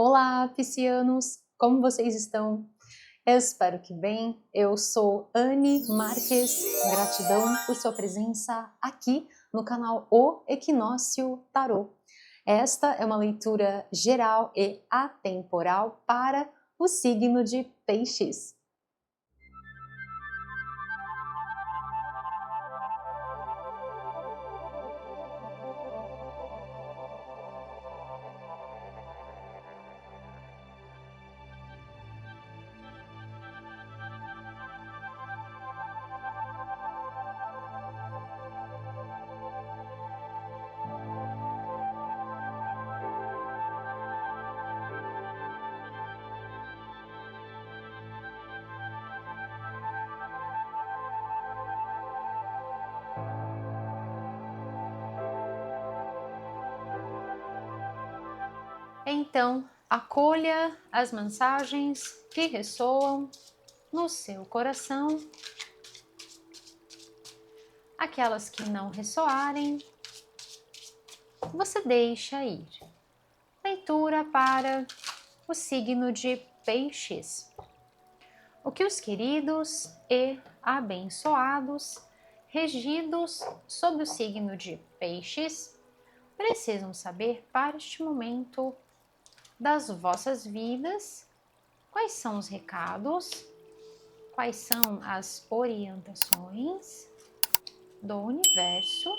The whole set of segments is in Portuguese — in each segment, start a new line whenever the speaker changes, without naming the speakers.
Olá, piscianos! Como vocês estão? Eu espero que bem. Eu sou Anne Marques. Gratidão por sua presença aqui no canal O Equinócio Tarô. Esta é uma leitura geral e atemporal para o signo de Peixes. Então, acolha as mensagens que ressoam no seu coração, aquelas que não ressoarem, você deixa ir. Leitura para o signo de Peixes. O que os queridos e abençoados, regidos sob o signo de Peixes, precisam saber para este momento das vossas vidas, quais são os recados, quais são as orientações do universo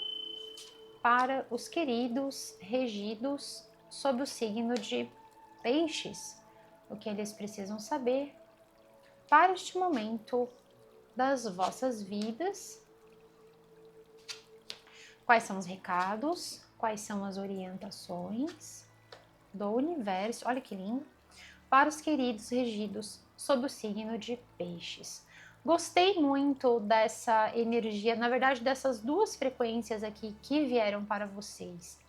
para os queridos regidos sob o signo de Peixes, o que eles precisam saber para este momento das vossas vidas, quais são os recados, quais são as orientações do universo, olha que lindo, para os queridos regidos sob o signo de Peixes. Gostei muito dessa energia, na verdade dessas duas frequências aqui que vieram para vocês.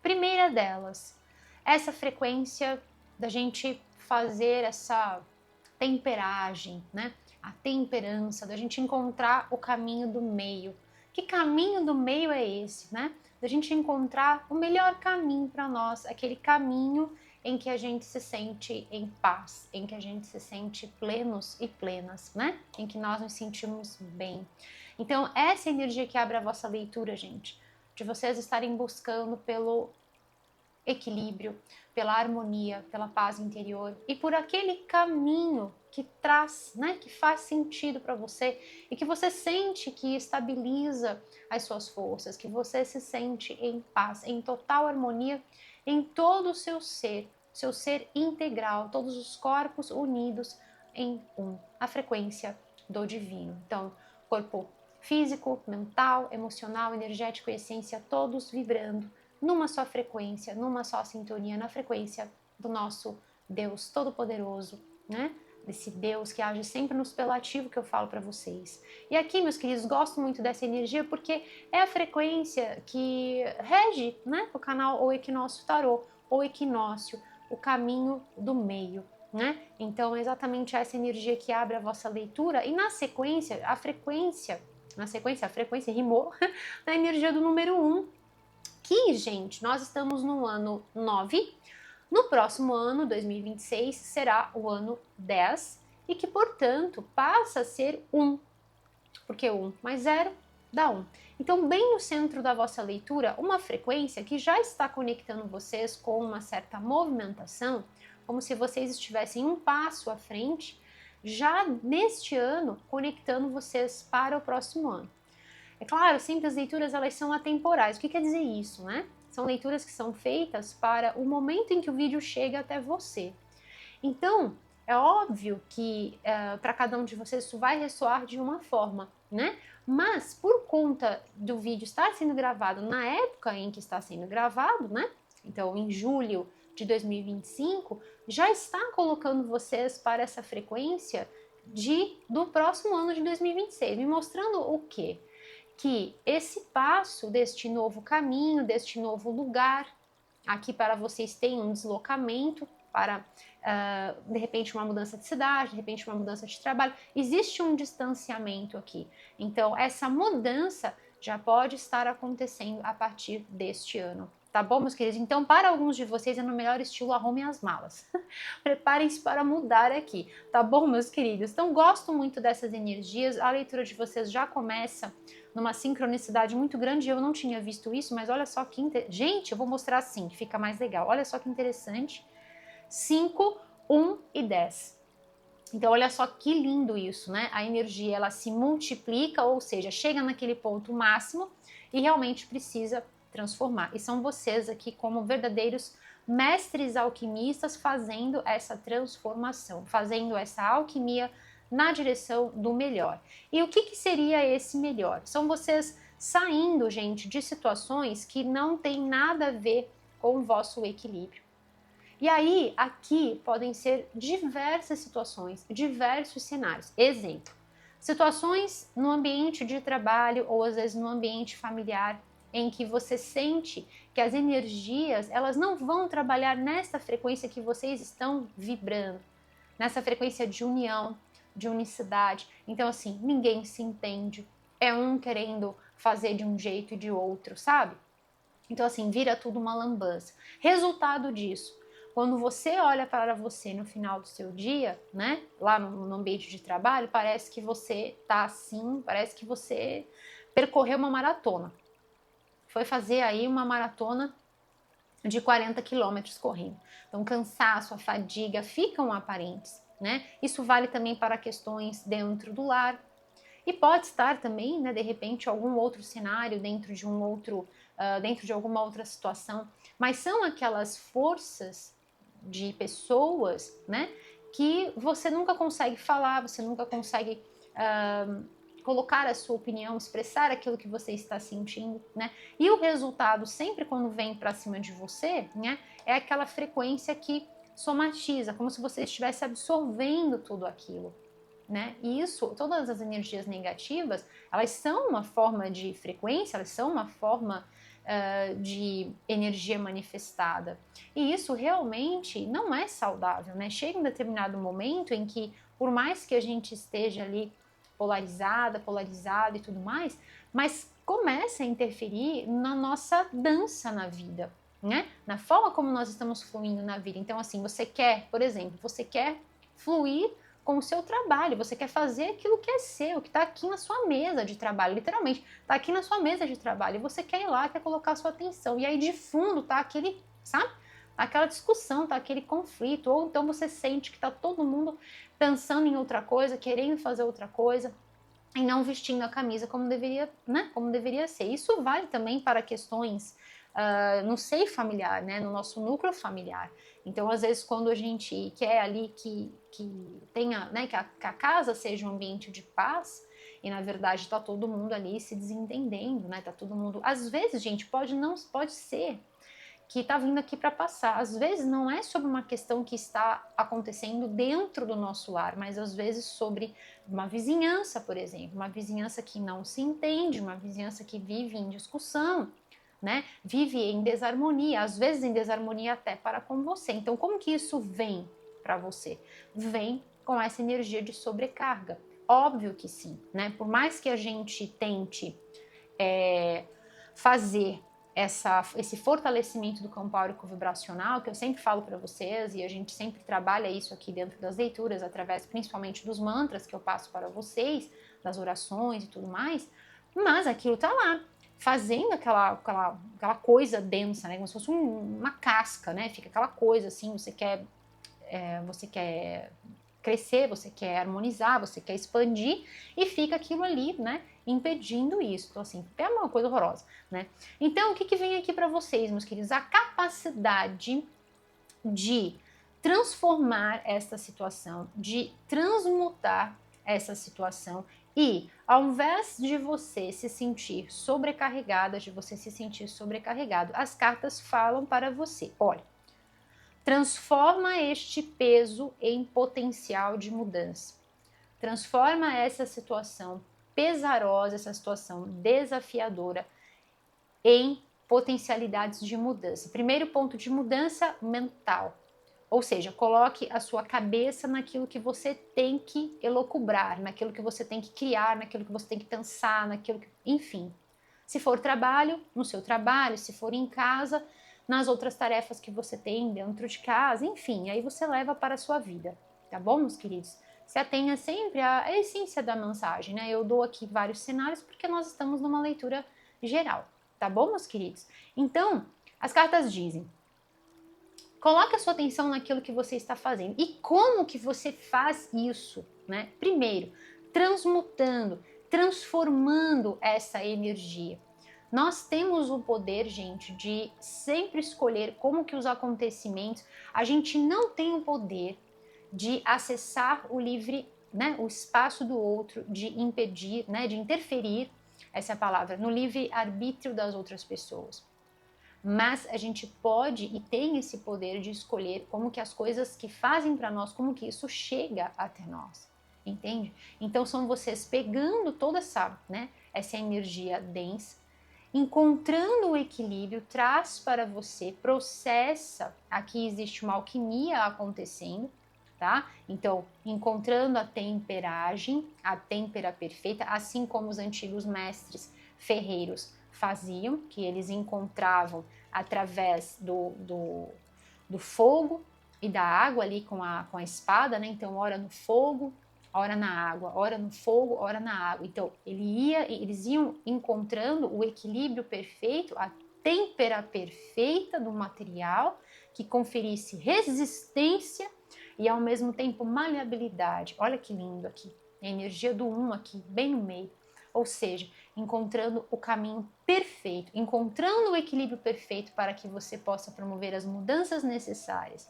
Primeira delas, essa frequência da gente fazer essa temperagem, né? A temperança, da gente encontrar o caminho do meio. Que caminho do meio é esse, né? Da gente encontrar o melhor caminho para nós, aquele caminho em que a gente se sente em paz, em que a gente se sente plenos e plenas, né? Em que nós nos sentimos bem. Então, essa energia que abre a vossa leitura, gente, de vocês estarem buscando pelo equilíbrio, pela harmonia, pela paz interior e por aquele caminho que traz, né, que faz sentido para você e que você sente que estabiliza as suas forças, que você se sente em paz, em total harmonia em todo o seu ser integral, todos os corpos unidos em um, a frequência do divino. Então, corpo físico, mental, emocional, energético e essência, todos vibrando numa só frequência, numa só sintonia, na frequência do nosso Deus Todo-Poderoso, né? Desse Deus que age sempre no superlativo que eu falo para vocês. E aqui, meus queridos, gosto muito dessa energia porque é a frequência que rege, né, o canal O Equinócio Tarô, ou Equinócio, o caminho do meio, né? Então, é exatamente essa energia que abre a vossa leitura e na sequência, a frequência rimou na energia do número 1, que, gente, nós estamos no ano 9, no próximo ano, 2026, será o ano 10 e que, portanto, passa a ser 1, porque 1 mais 0 dá 1. Então, bem no centro da vossa leitura, uma frequência que já está conectando vocês com uma certa movimentação, como se vocês estivessem um passo à frente, já neste ano, conectando vocês para o próximo ano. É claro, sempre as leituras elas são atemporais. O que quer dizer isso, né? São leituras que são feitas para o momento em que o vídeo chega até você. Então, é óbvio que para cada um de vocês isso vai ressoar de uma forma, né? Mas por conta do vídeo estar sendo gravado na época em que está sendo gravado, né? Então, em julho de 2025, já está colocando vocês para essa frequência do próximo ano de 2026, me mostrando o quê? Que esse passo deste novo caminho, deste novo lugar, aqui para vocês tem um deslocamento para, de repente, uma mudança de cidade, de repente, uma mudança de trabalho. Existe um distanciamento aqui. Então, essa mudança já pode estar acontecendo a partir deste ano. Tá bom, meus queridos? Então, para alguns de vocês é no melhor estilo arrumem as malas. Preparem-se para mudar aqui, tá bom, meus queridos? Então, gosto muito dessas energias. A leitura de vocês já começa numa sincronicidade muito grande. Eu não tinha visto isso, mas olha só que... Gente, eu vou mostrar assim, que fica mais legal. Olha só que interessante. 5, 1 e 10. Então, olha só que lindo isso, né? A energia, ela se multiplica, ou seja, chega naquele ponto máximo e realmente precisa transformar. E são vocês aqui como verdadeiros mestres alquimistas fazendo essa transformação, fazendo essa alquimia na direção do melhor. E o que seria esse melhor? São vocês saindo, gente, de situações que não tem nada a ver com o vosso equilíbrio. E aí, aqui podem ser diversas situações, diversos cenários. Exemplo, situações no ambiente de trabalho ou às vezes no ambiente familiar, em que você sente que as energias, elas não vão trabalhar nessa frequência que vocês estão vibrando, nessa frequência de união, de unicidade. Então, assim, ninguém se entende, é um querendo fazer de um jeito e de outro, sabe? Então, assim, vira tudo uma lambança. Resultado disso, quando você olha para você no final do seu dia, né, lá no ambiente de trabalho, parece que você tá assim, parece que você percorreu uma maratona. Foi fazer aí uma maratona de 40 quilômetros correndo. Então, cansaço, a fadiga ficam aparentes, né? Isso vale também para questões dentro do lar. E pode estar também, né, de repente, algum outro cenário dentro de um outro, dentro de alguma outra situação. Mas são aquelas forças de pessoas, né, que você nunca consegue falar, você nunca consegue colocar a sua opinião, expressar aquilo que você está sentindo, né? E o resultado sempre quando vem para cima de você, né, é aquela frequência que somatiza, como se você estivesse absorvendo tudo aquilo. Né? E isso, todas as energias negativas, elas são uma forma de frequência, elas são uma forma de energia manifestada. E isso realmente não é saudável, né? Chega um determinado momento em que, por mais que a gente esteja ali polarizado e tudo mais, mas começa a interferir na nossa dança na vida, né? Na forma como nós estamos fluindo na vida. Então, assim, você quer, por exemplo, você quer fluir com o seu trabalho, você quer fazer aquilo que é seu, que está aqui na sua mesa de trabalho, literalmente, está aqui na sua mesa de trabalho, e você quer ir lá, quer colocar a sua atenção, e aí de fundo tá aquele, sabe? Aquela discussão, tá aquele conflito, ou então você sente que tá todo mundo pensando em outra coisa, querendo fazer outra coisa, e não vestindo a camisa como deveria, né? Como deveria ser. Isso vale também para questões no seio familiar, né? No nosso núcleo familiar. Então, às vezes, quando a gente quer ali que tenha, né? Que a casa seja um ambiente de paz, e na verdade está todo mundo ali se desentendendo, né? Tá todo mundo. Às vezes, gente, pode ser que está vindo aqui para passar. Às vezes não é sobre uma questão que está acontecendo dentro do nosso lar, mas às vezes sobre uma vizinhança, por exemplo, uma vizinhança que não se entende, uma vizinhança que vive em discussão, né? Vive em desarmonia, às vezes em desarmonia até para com você. Então, como que isso vem para você? Vem com essa energia de sobrecarga. Óbvio que sim, né? Por mais que a gente tente fazer esse fortalecimento do campo áurico vibracional, que eu sempre falo para vocês, e a gente sempre trabalha isso aqui dentro das leituras, através principalmente dos mantras que eu passo para vocês, das orações e tudo mais, mas aquilo tá lá, fazendo aquela coisa densa, né, como se fosse uma casca, né, fica aquela coisa assim, você quer crescer, você quer harmonizar, você quer expandir, e fica aquilo ali, né, impedindo isso. Então, assim, é uma coisa horrorosa, né? Então, o que vem aqui para vocês, meus queridos? A capacidade de transformar esta situação, de transmutar essa situação e, ao invés de você se sentir sobrecarregada, de você se sentir sobrecarregado, as cartas falam para você, olha, transforma este peso em potencial de mudança. Transforma essa situação pesarosa, essa situação desafiadora em potencialidades de mudança. Primeiro ponto de mudança mental. Ou seja, coloque a sua cabeça naquilo que você tem que elocubrar, naquilo que você tem que criar, naquilo que você tem que pensar, naquilo que, enfim, Se for trabalho, no seu trabalho, se for em casa, nas outras tarefas que você tem dentro de casa, enfim, aí você leva para a sua vida, tá bom, meus queridos? Se atenha sempre à essência da mensagem, né? Eu dou aqui vários cenários porque nós estamos numa leitura geral, tá bom, meus queridos? Então, as cartas dizem: coloque a sua atenção naquilo que você está fazendo. E como que você faz isso, né? Primeiro, transmutando, transformando essa energia. Nós temos o poder, gente, de sempre escolher como que os acontecimentos. A gente não tem o poder de acessar o livre, né, o espaço do outro, de impedir, né, de interferir, essa é a palavra, no livre arbítrio das outras pessoas. Mas a gente pode e tem esse poder de escolher como que as coisas que fazem para nós, como que isso chega até nós, entende? Então são vocês pegando toda essa, né, essa energia densa, encontrando o equilíbrio, traz para você, processa, aqui existe uma alquimia acontecendo, tá? Então, encontrando a temperagem, a têmpera perfeita, assim como os antigos mestres ferreiros faziam, que eles encontravam através do fogo e da água ali com a espada, né? Então, ora no fogo, ora na água, ora no fogo, ora na água. Então, eles iam encontrando o equilíbrio perfeito, a têmpera perfeita do material que conferisse resistência e ao mesmo tempo maleabilidade. Olha que lindo aqui, a energia do aqui, bem no meio. Ou seja, encontrando o caminho perfeito, encontrando o equilíbrio perfeito para que você possa promover as mudanças necessárias.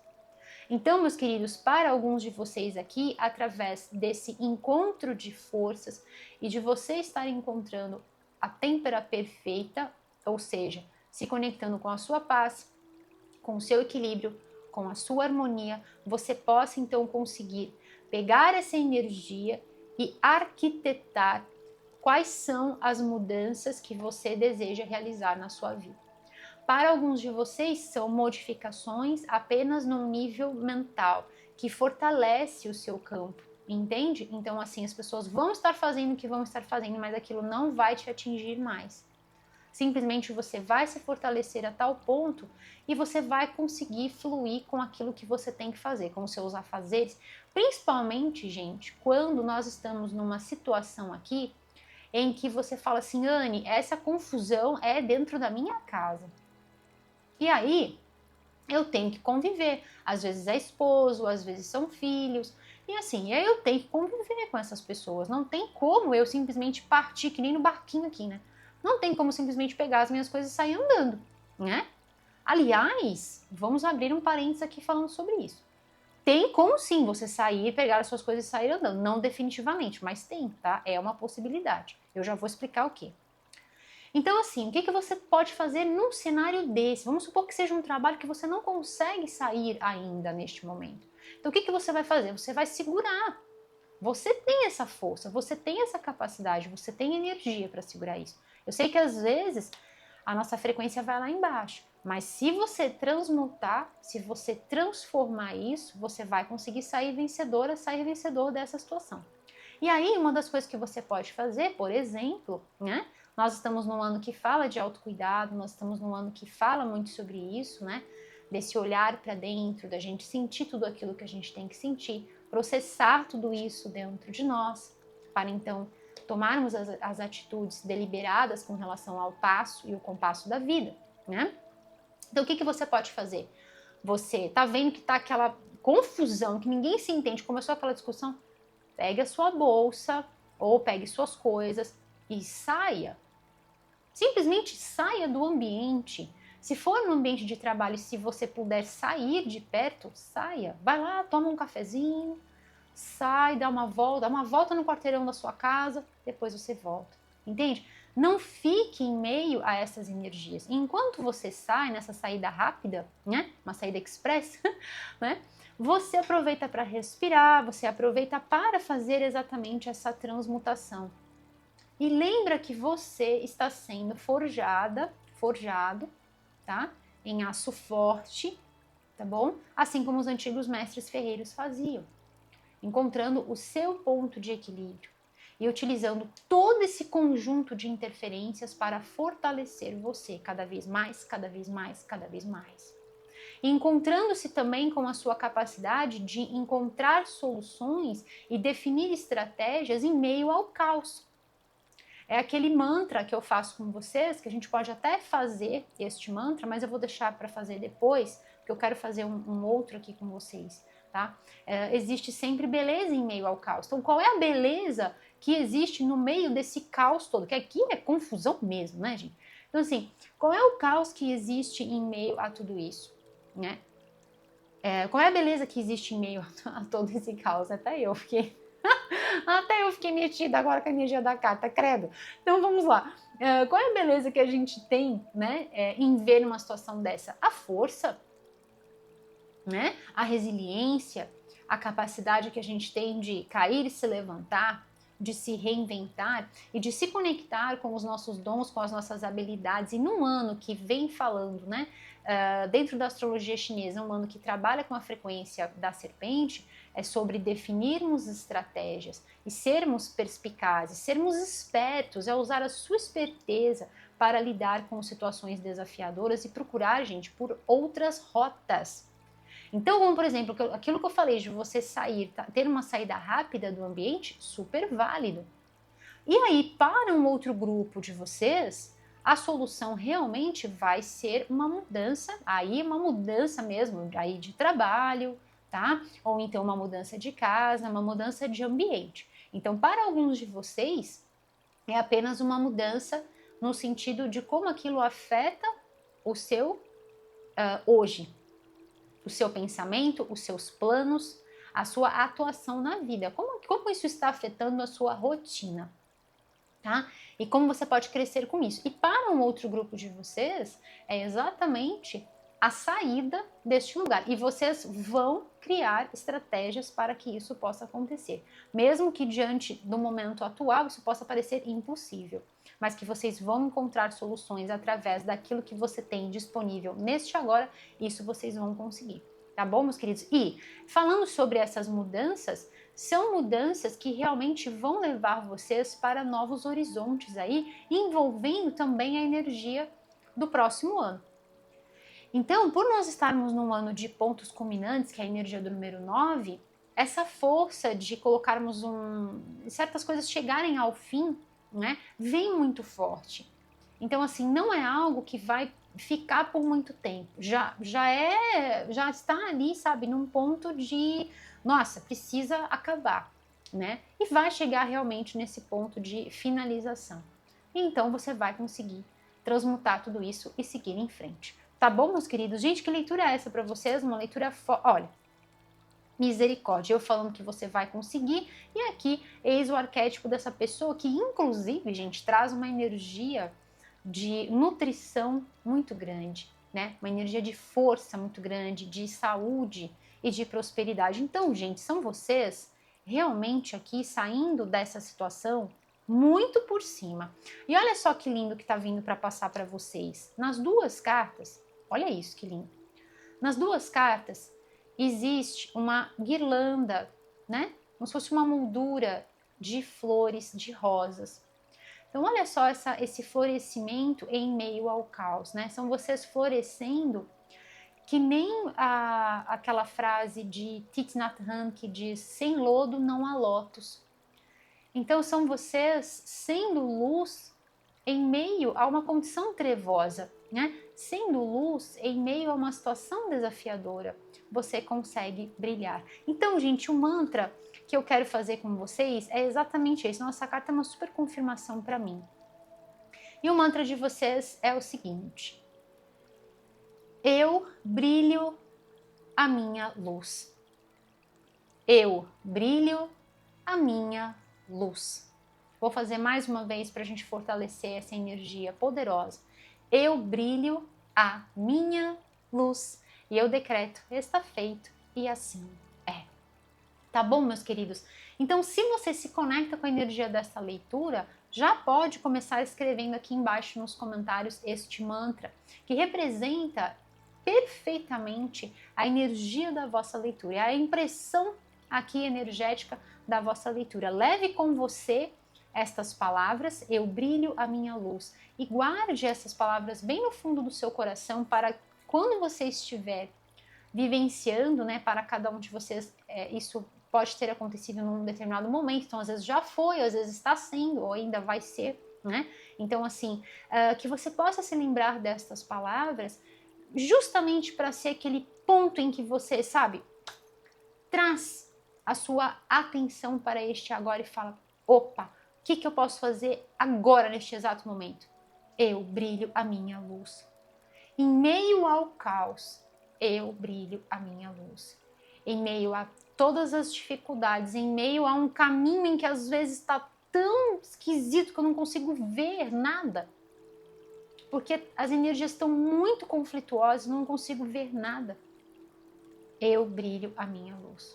Então, meus queridos, para alguns de vocês aqui, através desse encontro de forças e de você estar encontrando a têmpera perfeita, ou seja, se conectando com a sua paz, com o seu equilíbrio, com a sua harmonia, você possa então conseguir pegar essa energia e arquitetar quais são as mudanças que você deseja realizar na sua vida. Para alguns de vocês, são modificações apenas no nível mental, que fortalece o seu campo, entende? Então, assim, as pessoas vão estar fazendo o que vão estar fazendo, mas aquilo não vai te atingir mais. Simplesmente você vai se fortalecer a tal ponto e você vai conseguir fluir com aquilo que você tem que fazer, com os seus afazeres. Principalmente, gente, quando nós estamos numa situação aqui em que você fala assim, Anne, essa confusão é dentro da minha casa. E aí, eu tenho que conviver. Às vezes é esposo, às vezes são filhos. E assim, eu tenho que conviver com essas pessoas. Não tem como eu simplesmente partir, que nem no barquinho aqui, né? Não tem como simplesmente pegar as minhas coisas e sair andando, né? Aliás, vamos abrir um parênteses aqui falando sobre isso. Tem como sim você sair, pegar as suas coisas e sair andando. Não definitivamente, mas tem, tá? É uma possibilidade. Eu já vou explicar o quê. Então, assim, o que você pode fazer num cenário desse? Vamos supor que seja um trabalho que você não consegue sair ainda neste momento. Então, o que você vai fazer? Você vai segurar. Você tem essa força, você tem essa capacidade, você tem energia para segurar isso. Eu sei que às vezes a nossa frequência vai lá embaixo, mas se você transmutar, se você transformar isso, você vai conseguir sair vencedora, sair vencedor dessa situação. E aí, uma das coisas que você pode fazer, por exemplo, né? Nós estamos num ano que fala de autocuidado, nós estamos num ano que fala muito sobre isso, né? Desse olhar para dentro, da gente sentir tudo aquilo que a gente tem que sentir, processar tudo isso dentro de nós, para então tomarmos as atitudes deliberadas com relação ao passo e o compasso da vida, né? Então, o que você pode fazer? Você tá vendo que tá aquela confusão, que ninguém se entende, começou aquela discussão? Pegue a sua bolsa ou pegue suas coisas e saia. Simplesmente saia do ambiente. Se for no ambiente de trabalho, se você puder sair de perto, saia. Vai lá, toma um cafezinho, sai, dá uma volta no quarteirão da sua casa, depois você volta. Entende? Não fique em meio a essas energias. Enquanto você sai nessa saída rápida, né? Uma saída express, né? Você aproveita para respirar, você aproveita para fazer exatamente essa transmutação. E lembra que você está sendo forjado, tá? Em aço forte, tá bom? Assim como os antigos mestres ferreiros faziam, encontrando o seu ponto de equilíbrio. e utilizando todo esse conjunto de interferências para fortalecer você cada vez mais, cada vez mais, cada vez mais. E encontrando-se também com a sua capacidade de encontrar soluções e definir estratégias em meio ao caos. É aquele mantra que eu faço com vocês, que a gente pode até fazer este mantra, mas eu vou deixar para fazer depois, porque eu quero fazer um outro aqui com vocês, tá? Existe sempre beleza em meio ao caos. Então, qual é a beleza que existe no meio desse caos todo? Que aqui é confusão mesmo, né, gente? Então, assim, qual é o caos que existe em meio a tudo isso, né? Qual é a beleza que existe em meio a todo esse caos? Até eu fiquei metida agora com a energia da carta, credo. Então vamos lá. Qual é a beleza que a gente tem, né, em ver uma situação dessa? A força, né? A resiliência, a capacidade que a gente tem de cair e se levantar, de se reinventar e de se conectar com os nossos dons, com as nossas habilidades. E num ano que vem falando, né, dentro da astrologia chinesa, um ano que trabalha com a frequência da serpente, é sobre definirmos estratégias e sermos perspicazes, sermos espertos, é usar a sua esperteza para lidar com situações desafiadoras e procurar, gente, por outras rotas. Então, como por exemplo, aquilo que eu falei de você sair, ter uma saída rápida do ambiente, super válido. E aí, para um outro grupo de vocês, a solução realmente vai ser uma mudança, aí uma mudança mesmo, aí de trabalho, tá? Ou então uma mudança de casa, uma mudança de ambiente. Então, para alguns de vocês, é apenas uma mudança no sentido de como aquilo afeta o seu hoje, o seu pensamento, os seus planos, a sua atuação na vida. Como isso está afetando a sua rotina, tá? E como você pode crescer com isso. E para um outro grupo de vocês, é exatamente a saída deste lugar. E vocês vão criar estratégias para que isso possa acontecer. Mesmo que diante do momento atual isso possa parecer impossível. Mas que vocês vão encontrar soluções através daquilo que você tem disponível neste agora, isso vocês vão conseguir. Tá bom, meus queridos? E falando sobre essas mudanças, são mudanças que realmente vão levar vocês para novos horizontes aí, envolvendo também a energia do próximo ano. Então, por nós estarmos num ano de pontos culminantes, que é a energia do número 9, essa força de colocarmos certas coisas chegarem ao fim, né, vem muito forte. Então, assim, não é algo que vai ficar por muito tempo. Já está ali, sabe, num ponto de, nossa, precisa acabar, né? E vai chegar realmente nesse ponto de finalização. Então, você vai conseguir transmutar tudo isso e seguir em frente. Tá bom, meus queridos? Gente, que leitura é essa para vocês? Uma leitura olha, misericórdia, eu falando que você vai conseguir, e aqui eis o arquétipo dessa pessoa que, inclusive, gente, traz uma energia de nutrição muito grande, né? Uma energia de força muito grande, de saúde e de prosperidade. Então, gente, são vocês realmente aqui saindo dessa situação muito por cima. E olha só que lindo que tá vindo para passar para vocês. Nas duas cartas, olha isso que lindo. Nas duas cartas existe uma guirlanda, né? Como se fosse uma moldura de flores, de rosas. Então, olha só esse florescimento em meio ao caos, né? São vocês florescendo que nem aquela frase de Thich Nhat Hanh que diz: sem lodo não há lótus. Então, são vocês sendo luz em meio a uma condição trevosa, né? Sendo luz em meio a uma situação desafiadora, você consegue brilhar. Então, gente, o mantra que eu quero fazer com vocês é exatamente esse. Nossa carta é uma super confirmação para mim. E o mantra de vocês é o seguinte: eu brilho a minha luz. Eu brilho a minha luz. Vou fazer mais uma vez para a gente fortalecer essa energia poderosa. Eu brilho a minha luz. E eu decreto, está feito e assim é. Tá bom, meus queridos? Então, se você se conecta com a energia dessa leitura, já pode começar escrevendo aqui embaixo nos comentários este mantra, que representa perfeitamente a energia da vossa leitura, a impressão aqui energética da vossa leitura. Leve com você estas palavras, eu brilho a minha luz. E guarde essas palavras bem no fundo do seu coração para quando você estiver vivenciando, né, para cada um de vocês, isso pode ter acontecido num determinado momento, então às vezes já foi, às vezes está sendo, ou ainda vai ser, né? Então assim, que você possa se lembrar destas palavras, justamente para ser aquele ponto em que você, sabe, traz a sua atenção para este agora e fala, opa, o que eu posso fazer agora neste exato momento? Eu brilho a minha luz. Em meio ao caos, eu brilho a minha luz. Em meio a todas as dificuldades, em meio a um caminho em que às vezes está tão esquisito que eu não consigo ver nada, porque as energias estão muito conflituosas, não consigo ver nada. Eu brilho a minha luz.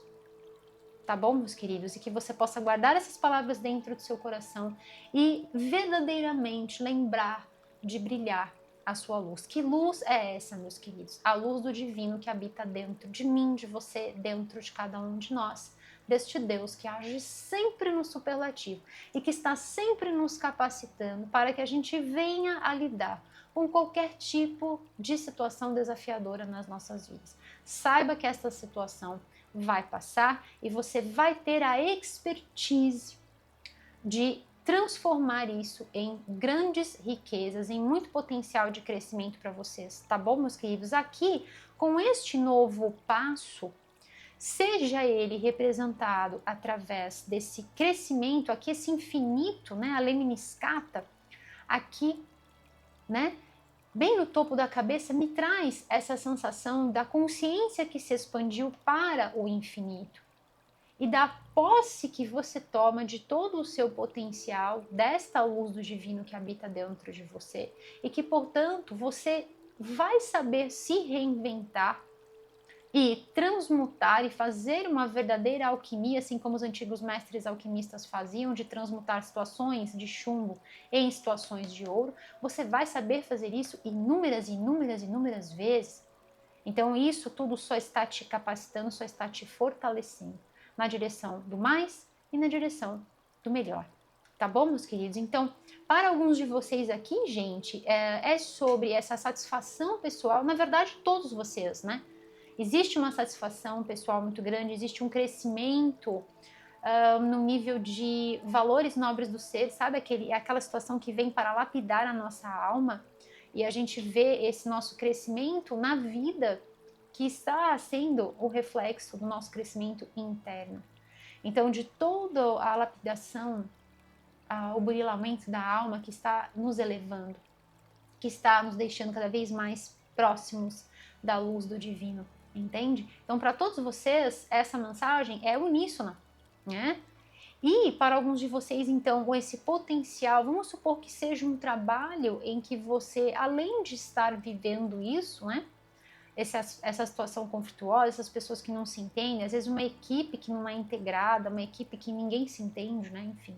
Tá bom, meus queridos? E que você possa guardar essas palavras dentro do seu coração e verdadeiramente lembrar de brilhar a sua luz. Que luz é essa, meus queridos? A luz do divino que habita dentro de mim, de você, dentro de cada um de nós. Deste Deus que age sempre no superlativo e que está sempre nos capacitando para que a gente venha a lidar com qualquer tipo de situação desafiadora nas nossas vidas. Saiba que esta situação vai passar e você vai ter a expertise de transformar isso em grandes riquezas, em muito potencial de crescimento para vocês, tá bom, meus queridos? Aqui, com este novo passo, seja ele representado através desse crescimento, aqui esse infinito, né, a lemniscata, aqui, né, bem no topo da cabeça, me traz essa sensação da consciência que se expandiu para o infinito e da posse que você toma de todo o seu potencial, desta luz do divino que habita dentro de você e que, portanto, você vai saber se reinventar e transmutar e fazer uma verdadeira alquimia, assim como os antigos mestres alquimistas faziam, de transmutar situações de chumbo em situações de ouro. Você vai saber fazer isso inúmeras, inúmeras, inúmeras vezes. Então isso tudo só está te capacitando, só está te fortalecendo na direção do mais e na direção do melhor. Tá bom, meus queridos? Então, para alguns de vocês aqui, gente, é sobre essa satisfação pessoal, na verdade, todos vocês, né? Existe uma satisfação pessoal muito grande, existe um crescimento no nível de valores nobres do ser, sabe? Aquela situação que vem para lapidar a nossa alma e a gente vê esse nosso crescimento na vida que está sendo o reflexo do nosso crescimento interno. Então, de toda a lapidação, o burilamento da alma que está nos elevando, que está nos deixando cada vez mais próximos da luz do divino, entende? Então, para todos vocês, essa mensagem é uníssona, né? E para alguns de vocês, então, com esse potencial, vamos supor que seja um trabalho em que você, além de estar vivendo isso, né? Essa situação conflituosa, essas pessoas que não se entendem, às vezes uma equipe que não é integrada, uma equipe que ninguém se entende, né? Enfim,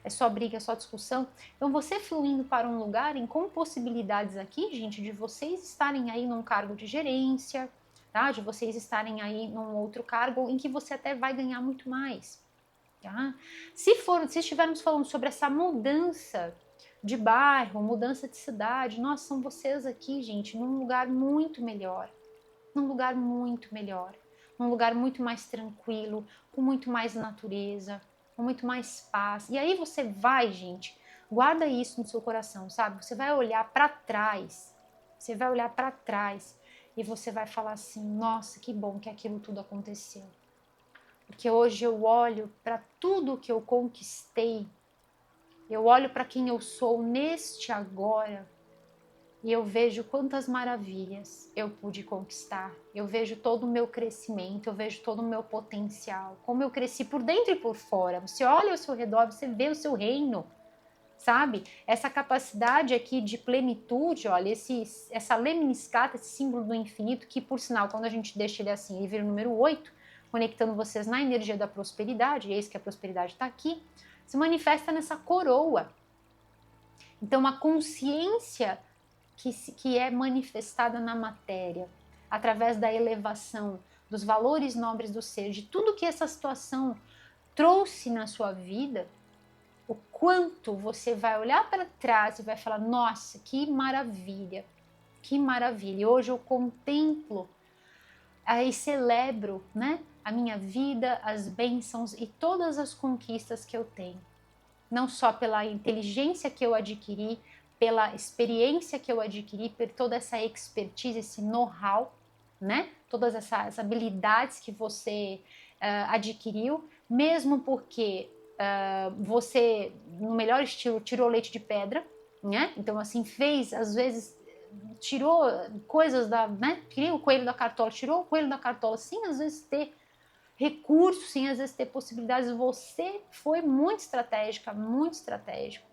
é só briga, é só discussão. Então, você fluindo para um lugar com possibilidades aqui, gente, de vocês estarem aí num cargo de gerência, tá? De vocês estarem aí num outro cargo em que você até vai ganhar muito mais, tá? Se estivermos falando sobre essa mudança de bairro, mudança de cidade, nós são vocês aqui, gente, num lugar muito melhor, num lugar muito melhor, num lugar muito mais tranquilo, com muito mais natureza, com muito mais paz. E aí você vai, gente, guarda isso no seu coração, sabe? Você vai olhar para trás, você vai olhar para trás e você vai falar assim, nossa, que bom que aquilo tudo aconteceu. Porque hoje eu olho para tudo que eu conquistei, eu olho para quem eu sou neste agora e eu vejo quantas maravilhas eu pude conquistar. Eu vejo todo o meu crescimento, eu vejo todo o meu potencial, como eu cresci por dentro e por fora. Você olha ao seu redor, você vê o seu reino, sabe? Essa capacidade aqui de plenitude, olha, essa lemniscata, esse símbolo do infinito, que por sinal, quando a gente deixa ele assim, ele vira o número 8, conectando vocês na energia da prosperidade, e eis que a prosperidade está aqui, se manifesta nessa coroa. Então, a consciência que é manifestada na matéria, através da elevação dos valores nobres do ser, de tudo que essa situação trouxe na sua vida, o quanto você vai olhar para trás e vai falar, nossa, que maravilha, que maravilha. E hoje eu contemplo e celebro, né, a minha vida, as bênçãos e todas as conquistas que eu tenho. Não só pela inteligência que eu adquiri, pela experiência que eu adquiri, por toda essa expertise, esse know-how, né? Todas essas habilidades que você adquiriu, mesmo porque você, no melhor estilo, tirou leite de pedra, né? Então, assim, fez, às vezes, tirou coisas da, né? Queria o coelho da cartola, tirou o coelho da cartola, sem às vezes ter recursos, sem às vezes ter possibilidades. Você foi muito estratégica, muito estratégico,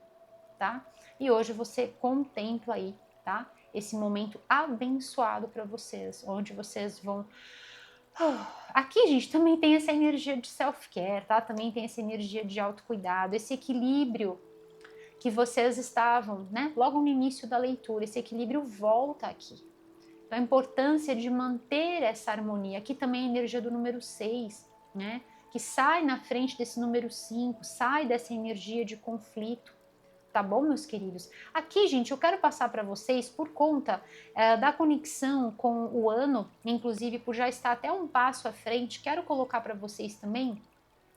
tá? E hoje você contempla aí, tá? Esse momento abençoado para vocês, onde vocês vão. Aqui, gente, também tem essa energia de self-care, tá? Também tem essa energia de autocuidado, esse equilíbrio que vocês estavam, né? Logo no início da leitura, esse equilíbrio volta aqui. Então, a importância de manter essa harmonia. Aqui também a energia do número 6, né? Que sai na frente desse número 5, sai dessa energia de conflito. Tá bom, meus queridos? Aqui, gente, eu quero passar para vocês, por conta da conexão com o ano, inclusive por já estar até um passo à frente, quero colocar para vocês também,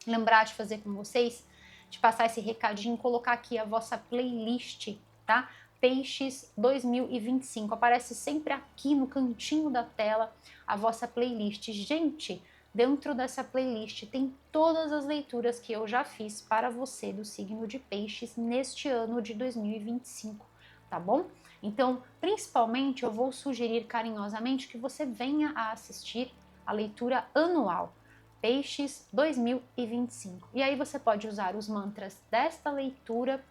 lembrar de fazer com vocês, de passar esse recadinho, colocar aqui a vossa playlist, tá? Peixes 2025. Aparece sempre aqui no cantinho da tela a vossa playlist. Gente, dentro dessa playlist tem todas as leituras que eu já fiz para você do signo de Peixes neste ano de 2025, tá bom? Então, principalmente, eu vou sugerir carinhosamente que você venha a assistir a leitura anual, Peixes 2025. E aí você pode usar os mantras desta leitura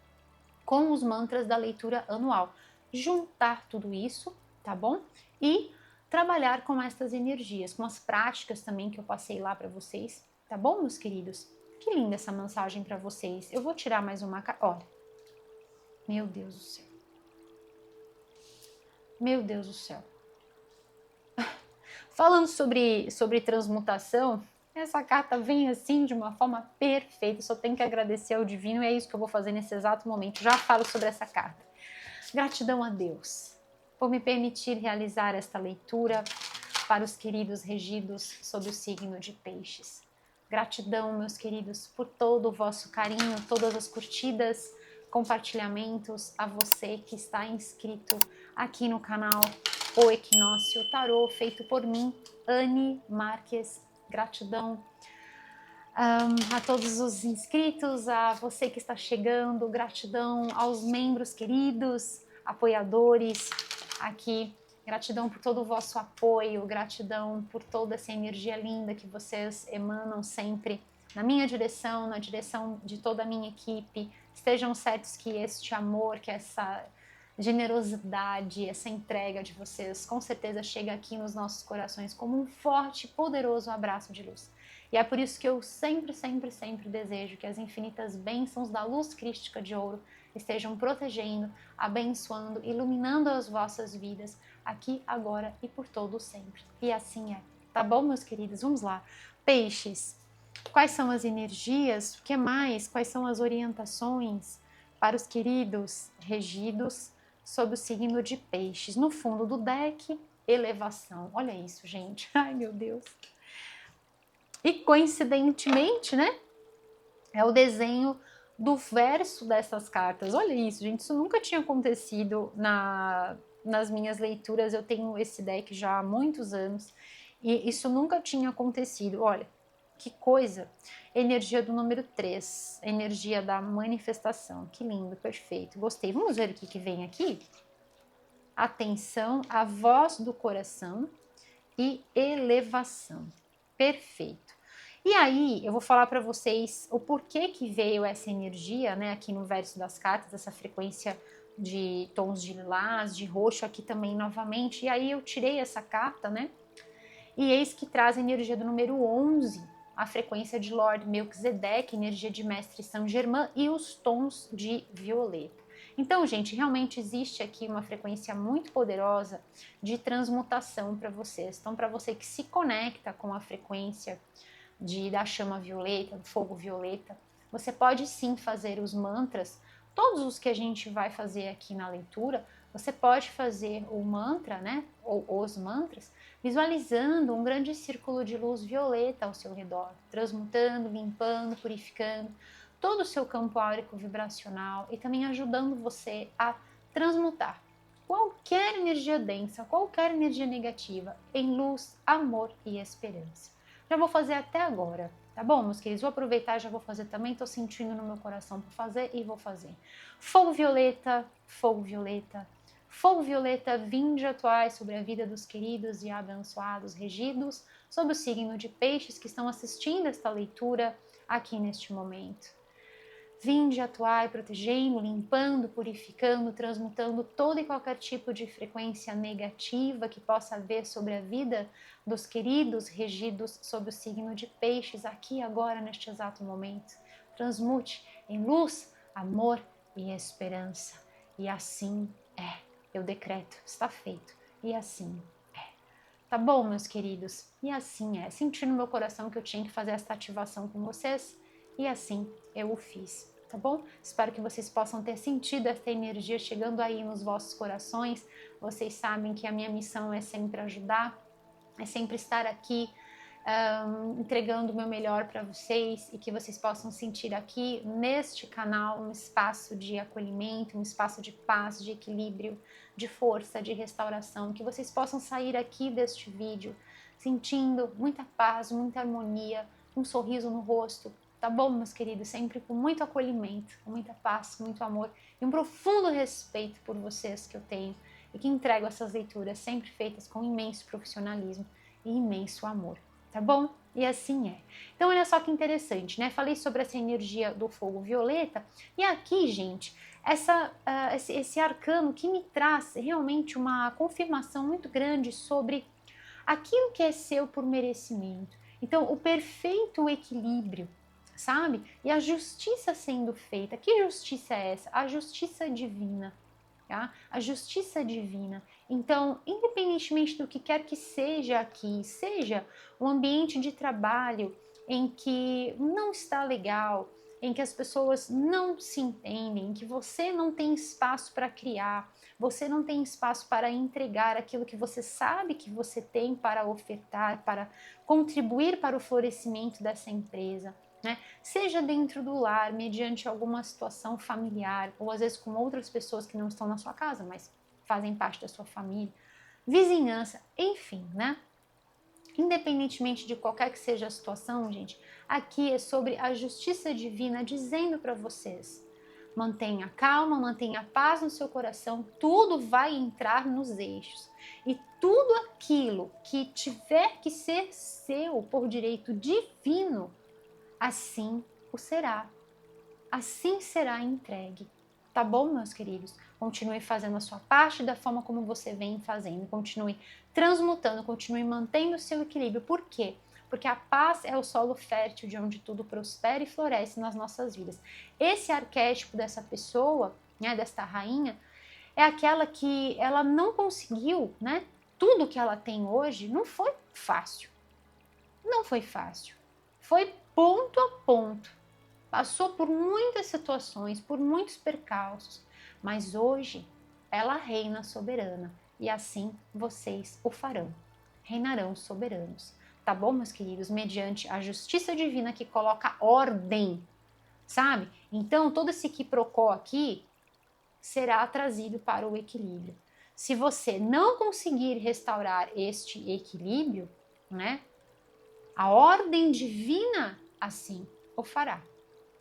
com os mantras da leitura anual. Juntar tudo isso, tá bom? E trabalhar com estas energias, com as práticas também que eu passei lá para vocês, tá bom, meus queridos? Que linda essa mensagem para vocês. Eu vou tirar mais uma. Olha, meu Deus do céu. Meu Deus do céu. Falando sobre transmutação, essa carta vem assim de uma forma perfeita. Só tenho que agradecer ao divino e é isso que eu vou fazer nesse exato momento. Já falo sobre essa carta. Gratidão a Deus por me permitir realizar esta leitura para os queridos regidos sob o signo de Peixes. Gratidão, meus queridos, por todo o vosso carinho, todas as curtidas, compartilhamentos, a você que está inscrito aqui no canal O Equinócio Tarô, feito por mim, Anne Marques. Gratidão a todos os inscritos, a você que está chegando, gratidão aos membros queridos, apoiadores aqui, gratidão por todo o vosso apoio, gratidão por toda essa energia linda que vocês emanam sempre na minha direção, na direção de toda a minha equipe. Estejam certos que este amor, que essa generosidade, essa entrega de vocês com certeza chega aqui nos nossos corações como um forte, poderoso abraço de luz. E é por isso que eu sempre, sempre, sempre desejo que as infinitas bênçãos da luz crística de ouro estejam protegendo, abençoando, iluminando as vossas vidas aqui, agora e por todo sempre. E assim é. Tá bom, meus queridos? Vamos lá. Peixes, quais são as energias? O que mais? Quais são as orientações para os queridos regidos sob o signo de Peixes? No fundo do deck, elevação. Olha isso, gente. Ai, meu Deus. E coincidentemente, né, é o desenho do verso dessas cartas. Olha isso, gente, isso nunca tinha acontecido nas minhas leituras. Eu tenho esse deck já há muitos anos e isso nunca tinha acontecido. Olha, que coisa! Energia do número 3, energia da manifestação. Que lindo, perfeito, gostei. Vamos ver o que vem aqui? Atenção, a voz do coração e elevação. Perfeito. E aí, eu vou falar para vocês o porquê que veio essa energia, né, aqui no verso das cartas, essa frequência de tons de lilás, de roxo aqui também novamente. E aí eu tirei essa carta, né? E eis que traz a energia do número 11, a frequência de Lord Melquisedeque, energia de Mestre Saint Germain e os tons de violeta. Então, gente, realmente existe aqui uma frequência muito poderosa de transmutação para vocês. Então, para você que se conecta com a frequência da chama violeta, do fogo violeta, Você pode sim fazer os mantras, todos os que a gente vai fazer aqui na leitura, você pode fazer o mantra, né, ou os mantras, visualizando um grande círculo de luz violeta ao seu redor, transmutando, limpando, purificando todo o seu campo áurico vibracional e também ajudando você a transmutar qualquer energia densa, qualquer energia negativa em luz, amor e esperança. Já vou fazer até agora, tá bom, meus queridos? Vou aproveitar, já vou fazer também, tô sentindo no meu coração para fazer e vou fazer. Fogo violeta, fogo violeta, fogo violeta, vinde atuais sobre a vida dos queridos e abençoados regidos sob o signo de peixes que estão assistindo esta leitura aqui neste momento. Vinde atuai, protegendo, limpando, purificando, transmutando todo e qualquer tipo de frequência negativa que possa haver sobre a vida dos queridos regidos sob o signo de peixes, aqui agora, neste exato momento. Transmute em luz, amor e esperança. E assim é. Eu decreto, está feito. E assim é. Tá bom, meus queridos? E assim é. Senti no meu coração que eu tinha que fazer esta ativação com vocês. E assim eu o fiz, tá bom? Espero que vocês possam ter sentido essa energia chegando aí nos vossos corações. Vocês sabem que a minha missão é sempre ajudar, é sempre estar aqui entregando o meu melhor para vocês e que vocês possam sentir aqui neste canal um espaço de acolhimento, um espaço de paz, de equilíbrio, de força, de restauração, que vocês possam sair aqui deste vídeo sentindo muita paz, muita harmonia, um sorriso no rosto, tá bom, meus queridos? Sempre com muito acolhimento, com muita paz, com muito amor e um profundo respeito por vocês que eu tenho e que entrego essas leituras sempre feitas com imenso profissionalismo e imenso amor. Tá bom? E assim é. Então, olha só que interessante, né? Falei sobre essa energia do fogo violeta e aqui, gente, esse arcano que me traz realmente uma confirmação muito grande sobre aquilo que é seu por merecimento. Então, o perfeito equilíbrio, sabe? E a justiça sendo feita. Que justiça é essa? A justiça divina. Tá? A justiça divina. Então, independentemente do que quer que seja aqui, seja um ambiente de trabalho em que não está legal, em que as pessoas não se entendem, em que você não tem espaço para criar, você não tem espaço para entregar aquilo que você sabe que você tem para ofertar, para contribuir para o florescimento dessa empresa. Né? Seja dentro do lar, mediante alguma situação familiar, ou às vezes com outras pessoas que não estão na sua casa, mas fazem parte da sua família, vizinhança, enfim, né? Independentemente de qualquer que seja a situação, gente, aqui é sobre a justiça divina dizendo para vocês: mantenha calma, mantenha paz no seu coração, tudo vai entrar nos eixos. E tudo aquilo que tiver que ser seu por direito divino, assim o será. Assim será entregue. Tá bom, meus queridos? Continue fazendo a sua parte da forma como você vem fazendo. Continue transmutando, continue mantendo o seu equilíbrio. Por quê? Porque a paz é o solo fértil de onde tudo prospera e floresce nas nossas vidas. Esse arquétipo dessa pessoa, né, desta rainha, é aquela que ela não conseguiu, né? Tudo que ela tem hoje não foi fácil. Não foi fácil. Foi ponto a ponto. Passou por muitas situações, por muitos percalços, mas hoje ela reina soberana e assim vocês o farão. Reinarão soberanos. Tá bom, meus queridos? Mediante a justiça divina que coloca ordem, sabe? Então, todo esse quiprocó aqui será trazido para o equilíbrio. Se você não conseguir restaurar este equilíbrio, né? A ordem divina assim o fará.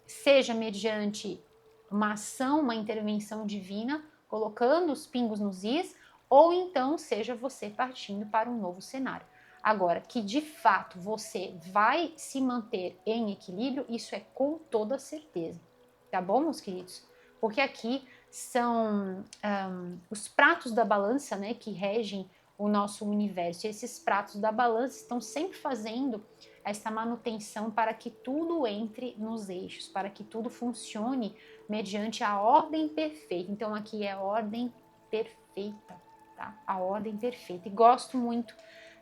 Seja mediante uma ação, uma intervenção divina, colocando os pingos nos is, ou então seja você partindo para um novo cenário. Agora, que de fato você vai se manter em equilíbrio, isso é com toda certeza. Tá bom, meus queridos? Porque aqui são os pratos da balança, né, que regem o nosso universo. E esses pratos da balança estão sempre fazendo essa manutenção para que tudo entre nos eixos, para que tudo funcione mediante a ordem perfeita. Então aqui é ordem perfeita, tá? A ordem perfeita. E gosto muito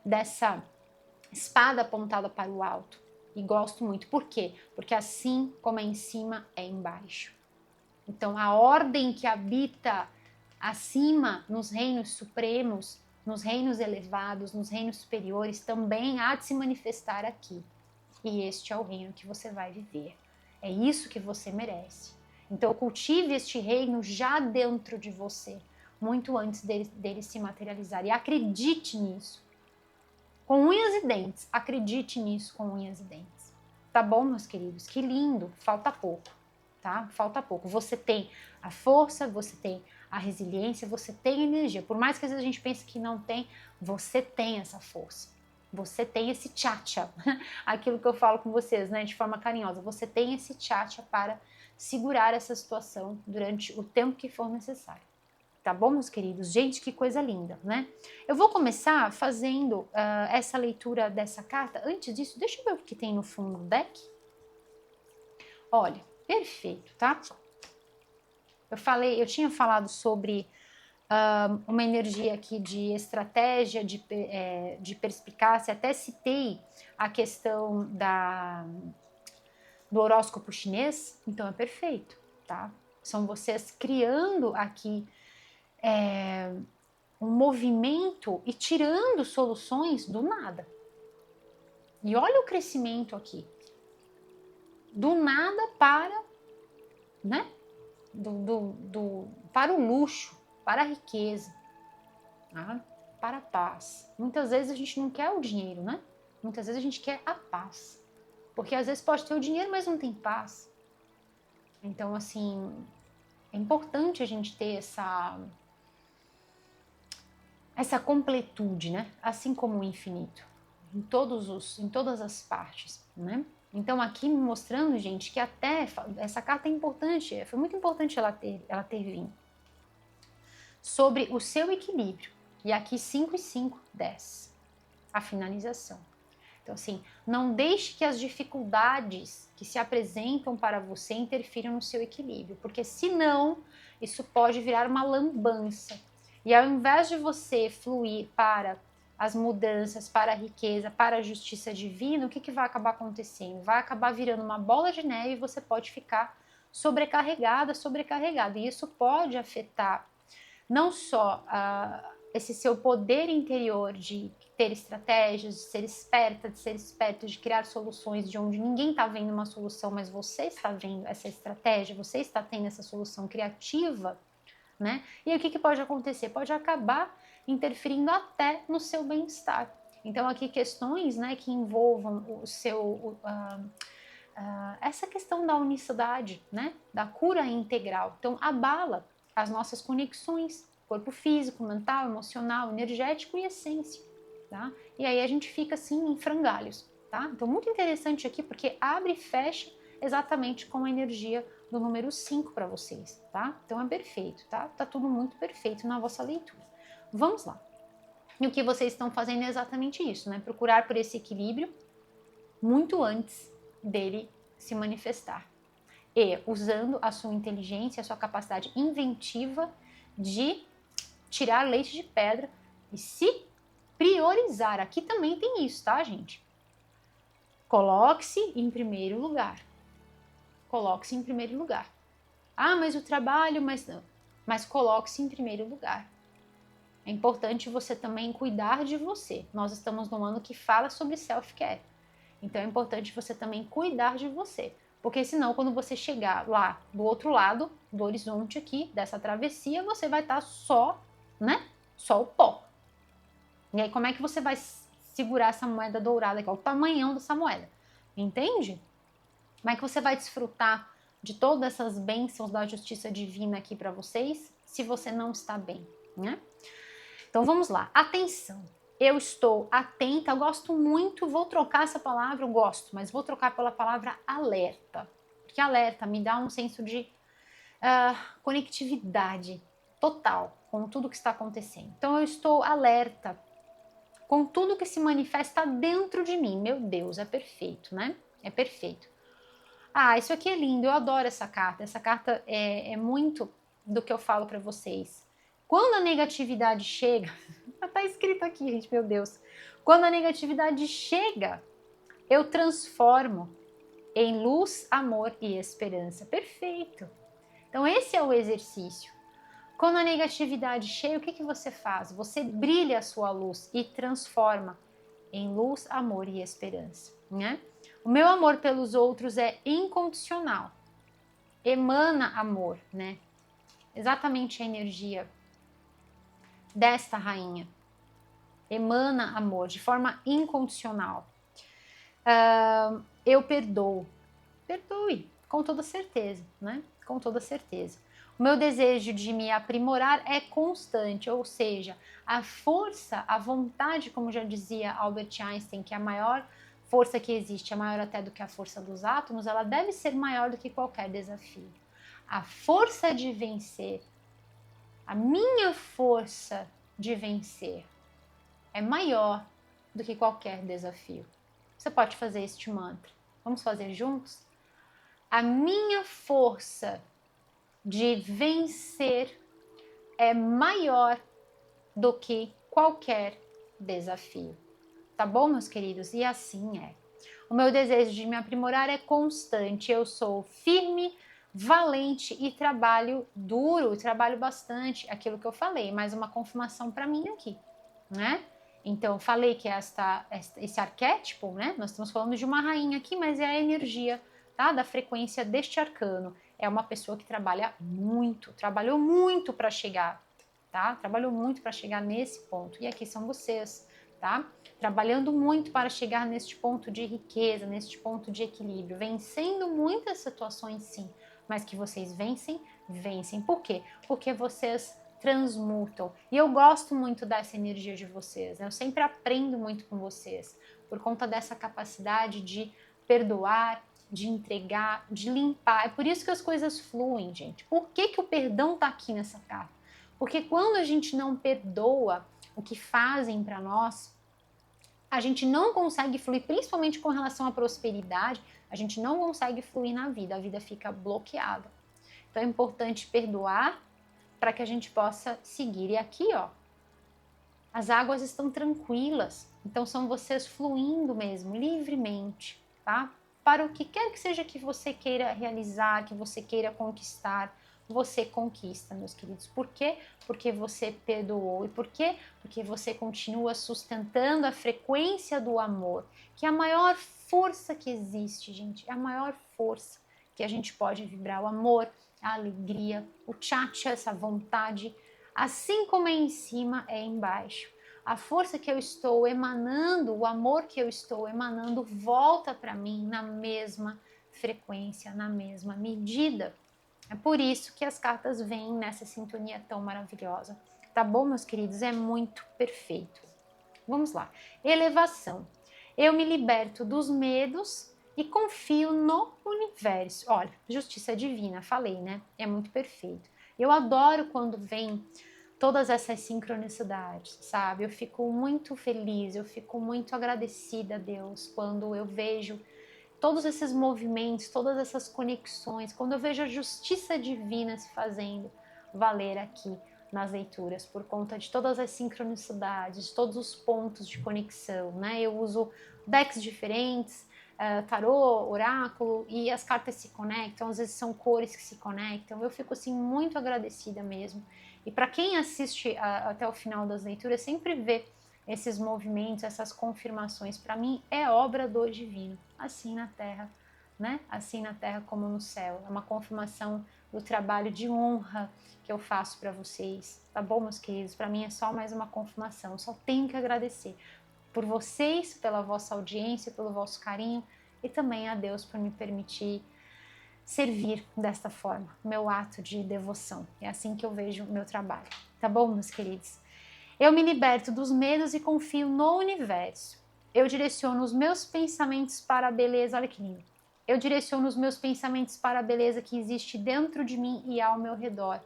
dessa espada apontada para o alto, E gosto muito. Por quê? Porque assim como é em cima, é embaixo. Então, a ordem que habita acima, nos reinos supremos, nos reinos elevados, nos reinos superiores, também há de se manifestar aqui. E este é o reino que você vai viver. É isso que você merece. Então, cultive este reino já dentro de você, muito antes dele se materializar. E acredite nisso. Com unhas e dentes. Acredite nisso com unhas e dentes. Tá bom, meus queridos? Que lindo. Falta pouco, tá? Falta pouco. Você tem a força, você tem a resiliência, você tem energia. Por mais que às vezes a gente pense que não tem, você tem essa força. Você tem esse tchatcha. Aquilo que eu falo com vocês, né, de forma carinhosa. Você tem esse tchatcha para segurar essa situação durante o tempo que for necessário. Tá bom, meus queridos? Gente, que coisa linda, né? Eu vou começar fazendo essa leitura dessa carta. Antes disso, deixa eu ver o que tem no fundo do deck. Olha, perfeito, tá? Eu tinha falado sobre uma energia aqui de estratégia, de perspicácia, até citei a questão do horóscopo chinês, então é perfeito, tá? São vocês criando aqui um movimento e tirando soluções do nada. E olha o crescimento aqui. Do nada para, né? Para o luxo, para a riqueza, tá? Para a paz. Muitas vezes a gente não quer o dinheiro, né? Muitas vezes a gente quer a paz. Porque às vezes pode ter o dinheiro, mas não tem paz. Então, assim, é importante a gente ter essa completude, né? Assim como o infinito, em todas as partes, né? Então aqui me mostrando, gente, que até essa carta é importante, foi muito importante ela ter vindo. Sobre o seu equilíbrio. E aqui 5 e 5, 10. A finalização. Então assim, não deixe que as dificuldades que se apresentam para você interfiram no seu equilíbrio, porque senão isso pode virar uma lambança. E ao invés de você fluir para as mudanças, para a riqueza, para a justiça divina, o que vai acabar acontecendo? Vai acabar virando uma bola de neve e você pode ficar sobrecarregada. E isso pode afetar não só esse seu poder interior de ter estratégias, de ser esperto, de criar soluções de onde ninguém está vendo uma solução, mas você está vendo essa estratégia, você está tendo essa solução criativa, né? E aí, o que pode acontecer? Pode acabar interferindo até no seu bem-estar. Então, aqui questões, né, que envolvam essa questão da unicidade, né, da cura integral. Então, abala as nossas conexões, corpo físico, mental, emocional, energético e essência, tá? E aí a gente fica assim em frangalhos, tá? Então, muito interessante aqui porque abre e fecha exatamente com a energia do número 5 para vocês, tá? Então é perfeito, tá? Tá tudo muito perfeito na vossa leitura. Vamos lá. E o que vocês estão fazendo é exatamente isso, né? Procurar por esse equilíbrio muito antes dele se manifestar. E usando a sua inteligência, a sua capacidade inventiva de tirar leite de pedra e se priorizar. Aqui também tem isso, tá, gente? Coloque-se em primeiro lugar. Coloque-se em primeiro lugar. Ah, mas o trabalho, mas não. Mas coloque-se em primeiro lugar. É importante você também cuidar de você. Nós estamos num ano que fala sobre self-care. Então é importante você também cuidar de você. Porque senão, quando você chegar lá do outro lado do horizonte aqui, dessa travessia, você vai estar só, né? Só o pó. E aí, como é que você vai segurar essa moeda dourada aqui? Olha o tamanhão dessa moeda. Entende? Como é que você vai desfrutar de todas essas bênçãos da justiça divina aqui para vocês, se você não está bem, né? Então vamos lá. Atenção. Eu estou atenta, eu gosto muito, vou trocar essa palavra, eu gosto, mas vou trocar pela palavra alerta. Porque alerta me dá um senso de conectividade total com tudo que está acontecendo. Então eu estou alerta com tudo que se manifesta dentro de mim. Meu Deus, é perfeito, né? É perfeito. Ah, isso aqui é lindo, eu adoro essa carta. Essa carta é muito do que eu falo para vocês. Quando a negatividade chega, tá escrito aqui, gente, meu Deus. Quando a negatividade chega, eu transformo em luz, amor e esperança. Perfeito! Então esse é o exercício. Quando a negatividade chega, o que você faz? Você brilha a sua luz e transforma em luz, amor e esperança, né? O meu amor pelos outros é incondicional, emana amor, né? Exatamente a energia desta rainha. Emana amor de forma incondicional. Eu perdoo. Perdoe, com toda certeza, né? Com toda certeza. O meu desejo de me aprimorar é constante, ou seja, a força, a vontade, como já dizia Albert Einstein, que é a maior força que existe, é maior até do que a força dos átomos, ela deve ser maior do que qualquer desafio. A força de vencer, a minha força de vencer é maior do que qualquer desafio. Você pode fazer este mantra. Vamos fazer juntos? A minha força de vencer é maior do que qualquer desafio. Tá bom, meus queridos? E assim é. O meu desejo de me aprimorar é constante. Eu sou firme, valente e trabalho duro, trabalho bastante. Aquilo que eu falei, mais uma confirmação para mim aqui, né? Então, falei que esse arquétipo, né? Nós estamos falando de uma rainha aqui, mas é a energia, tá? Da frequência deste arcano. É uma pessoa que trabalha muito, trabalhou muito para chegar, tá? Trabalhou muito para chegar nesse ponto. E aqui são vocês, tá? Trabalhando muito para chegar neste ponto de riqueza, neste ponto de equilíbrio, vencendo muitas situações, sim, mas que vocês vencem, vencem. Por quê? Porque vocês transmutam. E eu gosto muito dessa energia de vocês, né? Eu sempre aprendo muito com vocês, por conta dessa capacidade de perdoar, de entregar, de limpar. É por isso que as coisas fluem, gente. Por que o perdão tá aqui nessa carta? Porque quando a gente não perdoa o que fazem para nós, a gente não consegue fluir, principalmente com relação à prosperidade, a gente não consegue fluir na vida, a vida fica bloqueada. Então é importante perdoar para que a gente possa seguir. E aqui, ó, as águas estão tranquilas, então são vocês fluindo mesmo, livremente, tá? Para o que quer que seja que você queira realizar, que você queira conquistar, você conquista, meus queridos. Por quê? Porque você perdoou. E por quê? Porque você continua sustentando a frequência do amor, que é a maior força que existe, gente. É a maior força que a gente pode vibrar. O amor, a alegria, o tchatcha, essa vontade. Assim como é em cima, é embaixo. A força que eu estou emanando, o amor que eu estou emanando, volta para mim na mesma frequência, na mesma medida. É por isso que as cartas vêm nessa sintonia tão maravilhosa. Tá bom, meus queridos? É muito perfeito. Vamos lá. Elevação. Eu me liberto dos medos e confio no universo. Olha, justiça divina, falei, né? É muito perfeito. Eu adoro quando vem todas essas sincronicidades, sabe? Eu fico muito feliz, eu fico muito agradecida a Deus quando eu vejo todos esses movimentos, todas essas conexões, quando eu vejo a justiça divina se fazendo valer aqui nas leituras, por conta de todas as sincronicidades, todos os pontos de conexão, né? Eu uso decks diferentes, tarô, oráculo, e as cartas se conectam, às vezes são cores que se conectam, eu fico assim muito agradecida mesmo. E para quem assiste até o final das leituras, sempre vê esses movimentos, essas confirmações, para mim é obra do divino, assim na Terra, né? Assim na Terra como no céu. É uma confirmação do trabalho de honra que eu faço para vocês, tá bom, meus queridos? Para mim é só mais uma confirmação, eu só tenho que agradecer por vocês, pela vossa audiência, pelo vosso carinho e também a Deus por me permitir servir desta forma, meu ato de devoção. É assim que eu vejo o meu trabalho, tá bom, meus queridos? Eu me liberto dos medos e confio no universo. Eu direciono os meus pensamentos para a beleza. Olha que lindo. Eu direciono os meus pensamentos para a beleza que existe dentro de mim e ao meu redor.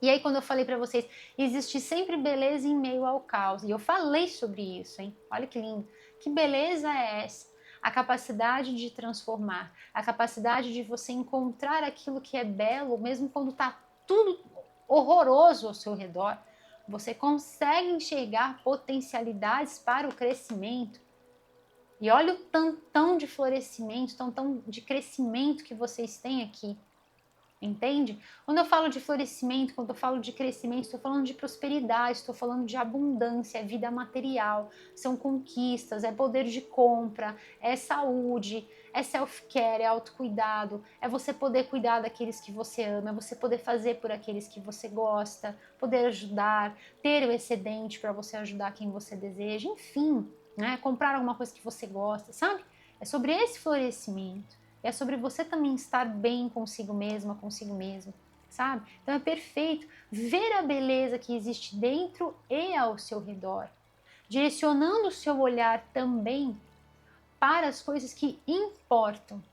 E aí, quando eu falei para vocês, existe sempre beleza em meio ao caos. E eu falei sobre isso, hein? Olha que lindo. Que beleza é essa? A capacidade de transformar, a capacidade de você encontrar aquilo que é belo, mesmo quando está tudo horroroso ao seu redor. Você consegue enxergar potencialidades para o crescimento. E olha o tantão de florescimento, tantão de crescimento que vocês têm aqui. Entende? Quando eu falo de florescimento, quando eu falo de crescimento, estou falando de prosperidade, estou falando de abundância, é vida material, são conquistas, é poder de compra, é saúde, é self-care, é autocuidado, é você poder cuidar daqueles que você ama, é você poder fazer por aqueles que você gosta, poder ajudar, ter o excedente para você ajudar quem você deseja, enfim, né? Comprar alguma coisa que você gosta, sabe? É sobre esse florescimento. É sobre você também estar bem consigo mesma, consigo mesmo, sabe? Então é perfeito ver a beleza que existe dentro e ao seu redor, direcionando o seu olhar também para as coisas que importam,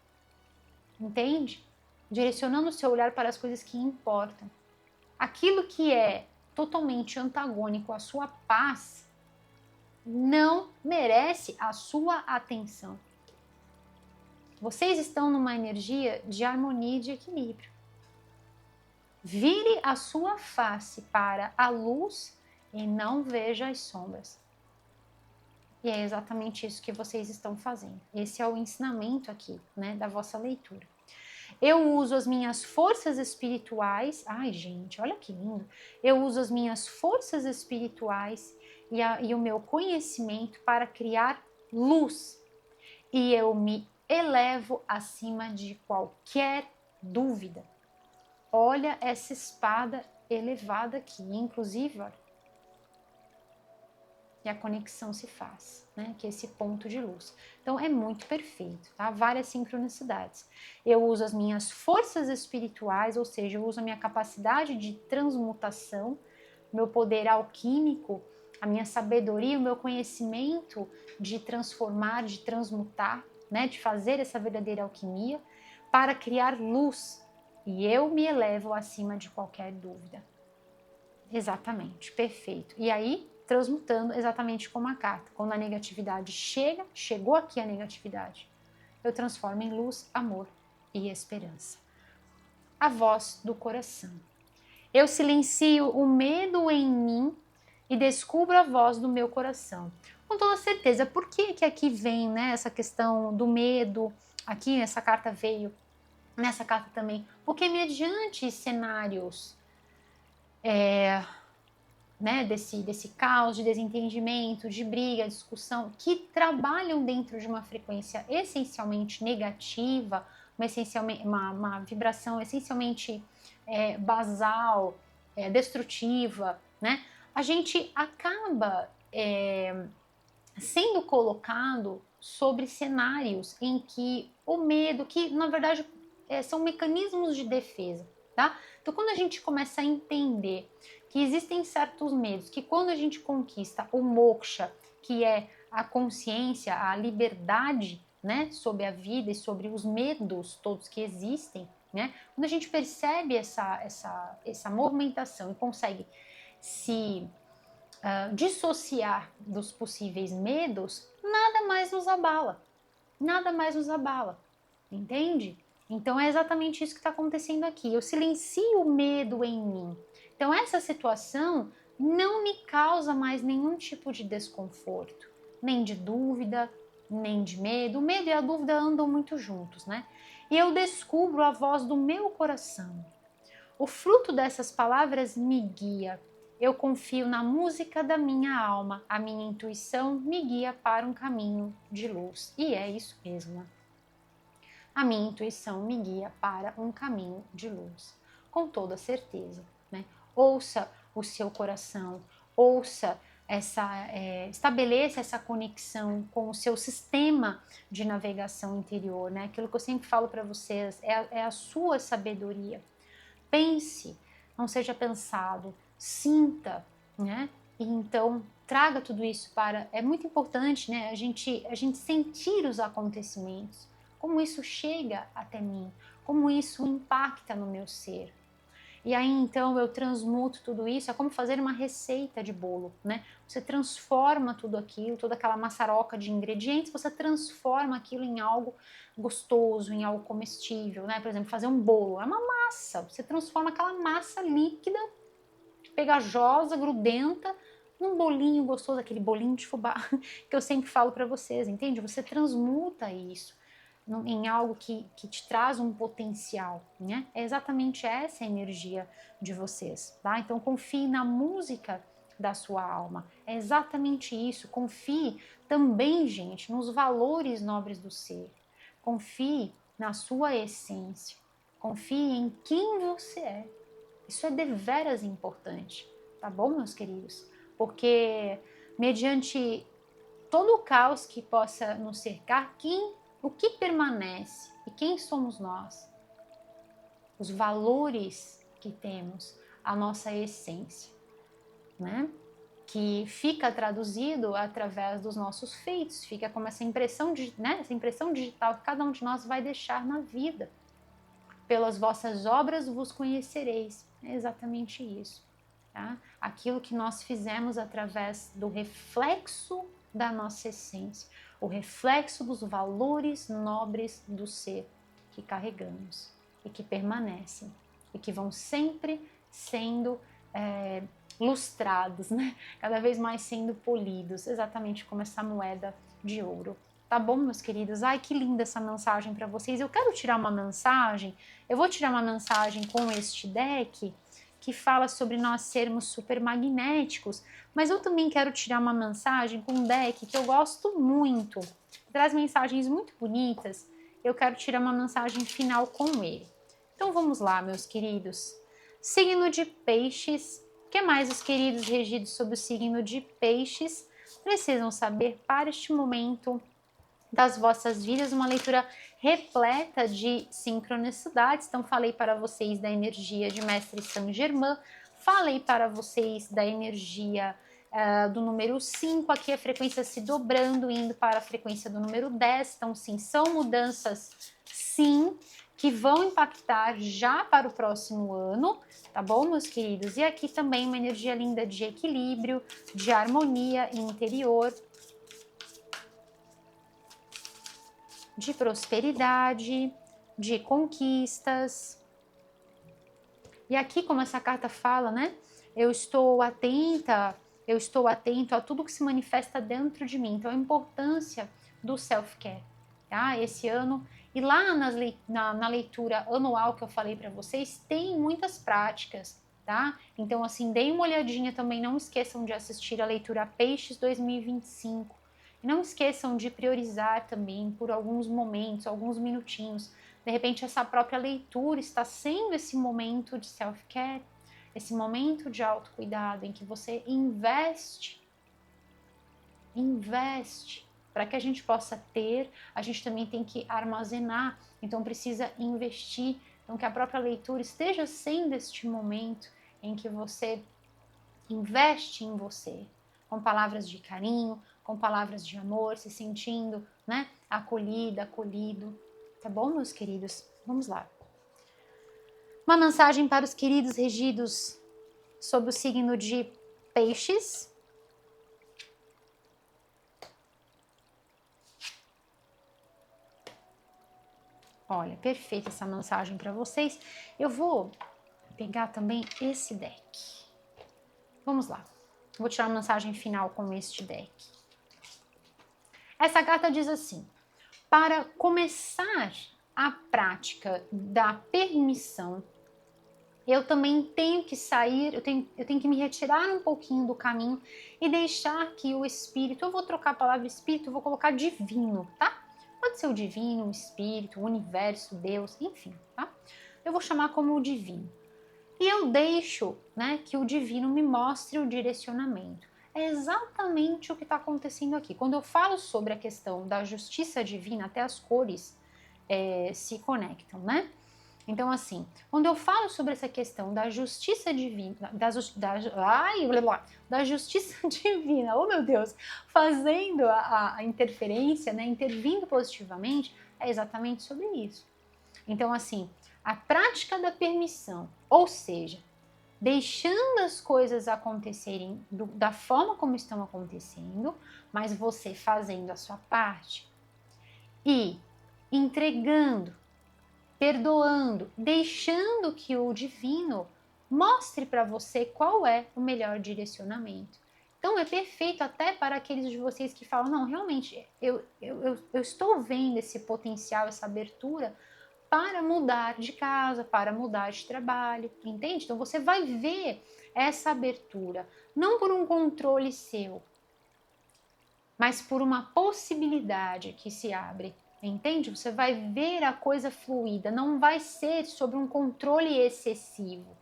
entende? Direcionando o seu olhar para as coisas que importam. Aquilo que é totalmente antagônico à sua paz não merece a sua atenção. Vocês estão numa energia de harmonia e de equilíbrio. Vire a sua face para a luz e não veja as sombras. E é exatamente isso que vocês estão fazendo. Esse é o ensinamento aqui, né, da vossa leitura. Eu uso as minhas forças espirituais. Ai, gente, olha que lindo. Eu uso as minhas forças espirituais e o meu conhecimento para criar luz. E eu me elevo acima de qualquer dúvida. Olha essa espada elevada aqui, inclusive, olha, e a conexão se faz, né? Que é esse ponto de luz. Então é muito perfeito, tá? Várias sincronicidades. Eu uso as minhas forças espirituais, ou seja, eu uso a minha capacidade de transmutação, meu poder alquímico, a minha sabedoria, o meu conhecimento de transformar, de transmutar, né? De fazer essa verdadeira alquimia para criar luz. E eu me elevo acima de qualquer dúvida. Exatamente, perfeito. E aí, transmutando exatamente como a carta. Quando a negatividade chegou aqui a negatividade, eu transformo em luz, amor e esperança. A voz do coração. Eu silencio o medo em mim e descubro a voz do meu coração. Com toda certeza, por que aqui vem, né, essa questão do medo? Aqui nessa carta veio, nessa carta também, porque mediante cenários né, desse caos, de desentendimento, de briga, discussão, que trabalham dentro de uma frequência essencialmente negativa, uma vibração essencialmente basal, destrutiva, né? A gente acaba sendo colocado sobre cenários em que o medo, que na verdade são mecanismos de defesa, tá? Então quando a gente começa a entender que existem certos medos, que quando a gente conquista o moksha, que é a consciência, a liberdade, né, sobre a vida e sobre os medos todos que existem, né? Quando a gente percebe essa movimentação e consegue se dissociar dos possíveis medos, nada mais nos abala. Nada mais nos abala. Entende? Então é exatamente isso que está acontecendo aqui. Eu silencio o medo em mim. Então essa situação não me causa mais nenhum tipo de desconforto, nem de dúvida, nem de medo. O medo e a dúvida andam muito juntos, né? E eu descubro a voz do meu coração. O fruto dessas palavras me guia. Eu confio na música da minha alma. A minha intuição me guia para um caminho de luz. E é isso mesmo. A minha intuição me guia para um caminho de luz. Com toda certeza, né? Ouça o seu coração, ouça estabeleça essa conexão com o seu sistema de navegação interior, né? Aquilo que eu sempre falo para vocês é a sua sabedoria. Pense, não seja pensado, sinta, né? E então traga tudo isso para. É muito importante, né? A gente sentir os acontecimentos, como isso chega até mim, como isso impacta no meu ser. E aí então eu transmuto tudo isso, é como fazer uma receita de bolo, né? Você transforma tudo aquilo, toda aquela maçaroca de ingredientes, você transforma aquilo em algo gostoso, em algo comestível, né? Por exemplo, fazer um bolo, é uma massa, você transforma aquela massa líquida, pegajosa, grudenta, num bolinho gostoso, aquele bolinho de fubá que eu sempre falo para vocês, entende? Você transmuta isso em algo que te traz um potencial, né? É exatamente essa a energia de vocês, tá? Então confie na música da sua alma, é exatamente isso. Confie também, gente, nos valores nobres do ser. Confie na sua essência, confie em quem você é. Isso é deveras importante, tá bom, meus queridos? Porque mediante todo o caos que possa nos cercar, o que permanece e quem somos nós? Os valores que temos, a nossa essência, né? Que fica traduzido através dos nossos feitos, fica como essa impressão, né? Essa impressão digital que cada um de nós vai deixar na vida. Pelas vossas obras vos conhecereis. É exatamente isso. Tá? Aquilo que nós fizemos através do reflexo da nossa essência, o reflexo dos valores nobres do ser que carregamos e que permanecem e que vão sempre sendo lustrados, né? Cada vez mais sendo polidos, exatamente como essa moeda de ouro. Tá bom, meus queridos? Ai, que linda essa mensagem para vocês. Eu quero tirar uma mensagem, eu vou tirar uma mensagem com este deck que fala sobre nós sermos super magnéticos, mas eu também quero tirar uma mensagem com um deck que eu gosto muito, traz mensagens muito bonitas. Eu quero tirar uma mensagem final com ele. Então vamos lá, meus queridos. Signo de Peixes. O que mais os queridos regidos sob o signo de Peixes precisam saber para este momento das vossas vidas? Uma leitura repleta de sincronicidades. Então falei para vocês da energia de Mestre Saint Germain, falei para vocês da energia do número 5, aqui a frequência se dobrando, indo para a frequência do número 10. Então sim, são mudanças sim, que vão impactar já para o próximo ano, tá bom, meus queridos? E aqui também uma energia linda de equilíbrio, de harmonia interior, de prosperidade, de conquistas. E aqui, como essa carta fala, né? Eu estou atento a tudo que se manifesta dentro de mim. Então, a importância do self-care, tá? Esse ano. E lá na leitura anual que eu falei para vocês, tem muitas práticas, tá? Então, assim, deem uma olhadinha também. Não esqueçam de assistir a leitura Peixes 2025. Não esqueçam de priorizar também por alguns momentos, alguns minutinhos. De repente, essa própria leitura está sendo esse momento de self-care, esse momento de autocuidado em que você investe para que a gente possa ter, a gente também tem que armazenar, então precisa investir. Então, que a própria leitura esteja sendo este momento em que você investe em você, com palavras de carinho, com palavras de amor, se sentindo, né, acolhida, acolhido. Tá bom, meus queridos? Vamos lá. Uma mensagem para os queridos regidos sob o signo de Peixes. Olha, perfeita essa mensagem para vocês. Eu vou pegar também esse deck. Vamos lá. Vou tirar uma mensagem final com este deck. Essa carta diz assim: para começar a prática da permissão, eu também tenho que sair, eu tenho que me retirar um pouquinho do caminho e deixar que o espírito, eu vou trocar a palavra espírito, vou colocar divino, tá? Pode ser o divino, o espírito, o universo, Deus, enfim, tá? Eu vou chamar como o divino. E eu deixo, né, que o divino me mostre o direcionamento. É exatamente o que está acontecendo aqui. Quando eu falo sobre a questão da justiça divina, até as cores se conectam, né? Então, assim, quando eu falo sobre essa questão da justiça divina, da justiça divina, oh meu Deus, fazendo a interferência, né, intervindo positivamente, é exatamente sobre isso. Então, assim, a prática da permissão, ou seja, deixando as coisas acontecerem da forma como estão acontecendo, mas você fazendo a sua parte e entregando, perdoando, deixando que o divino mostre para você qual é o melhor direcionamento. Então é perfeito até para aqueles de vocês que falam, não, realmente, eu estou vendo esse potencial, essa abertura para mudar de casa, para mudar de trabalho, entende? Então você vai ver essa abertura, não por um controle seu, mas por uma possibilidade que se abre, entende? Você vai ver a coisa fluida, não vai ser sobre um controle excessivo,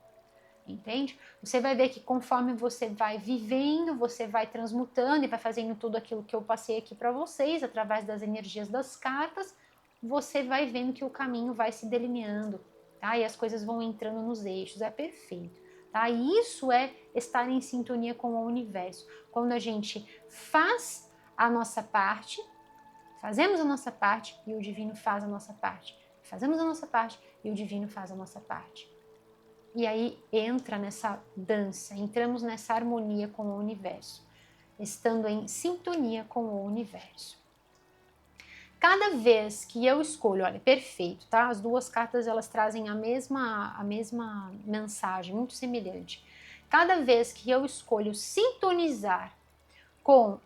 entende? Você vai ver que conforme você vai vivendo, você vai transmutando e vai fazendo tudo aquilo que eu passei aqui para vocês, através das energias das cartas, você vai vendo que o caminho vai se delineando, tá? E as coisas vão entrando nos eixos, é perfeito, tá? E isso é estar em sintonia com o universo. Quando a gente faz a nossa parte, fazemos a nossa parte e o divino faz a nossa parte. Fazemos a nossa parte e o divino faz a nossa parte. E aí entra nessa dança, entramos nessa harmonia com o universo, estando em sintonia com o universo. Cada vez que eu escolho, olha, perfeito, tá? As duas cartas elas trazem a mesma mensagem, muito semelhante. Cada vez que eu escolho sintonizar com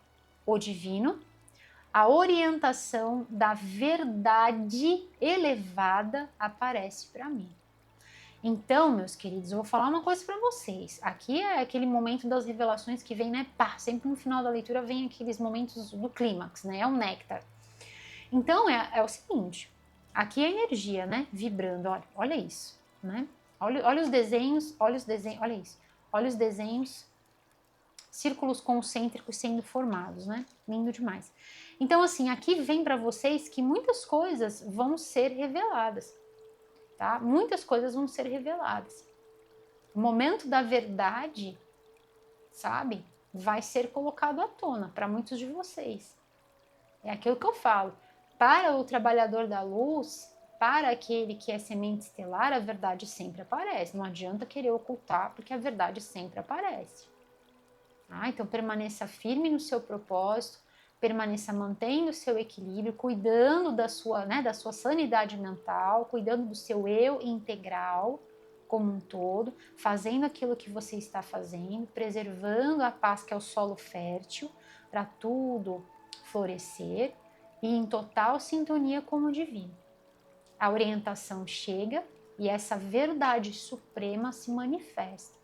o divino, a orientação da verdade elevada aparece para mim. Então, meus queridos, eu vou falar uma coisa para vocês. Aqui é aquele momento das revelações que vem, né? Pá, sempre no final da leitura vem aqueles momentos do clímax, né? É o néctar. Então, é o seguinte. Aqui é a energia, né? Vibrando, olha isso, né? Olha os desenhos, olha isso. Olha os desenhos, círculos concêntricos sendo formados, né? Lindo demais. Então, assim, aqui vem para vocês que muitas coisas vão ser reveladas. Tá? Muitas coisas vão ser reveladas. O momento da verdade, sabe, vai ser colocado à tona para muitos de vocês. É aquilo que eu falo. Para o trabalhador da luz, para aquele que é semente estelar, a verdade sempre aparece. Não adianta querer ocultar, porque a verdade sempre aparece. Então permaneça firme no seu propósito, permaneça mantendo o seu equilíbrio, cuidando da sua sanidade mental, cuidando do seu eu integral como um todo, fazendo aquilo que você está fazendo, preservando a paz que é o solo fértil para tudo florescer e em total sintonia com o divino. A orientação chega e essa verdade suprema se manifesta.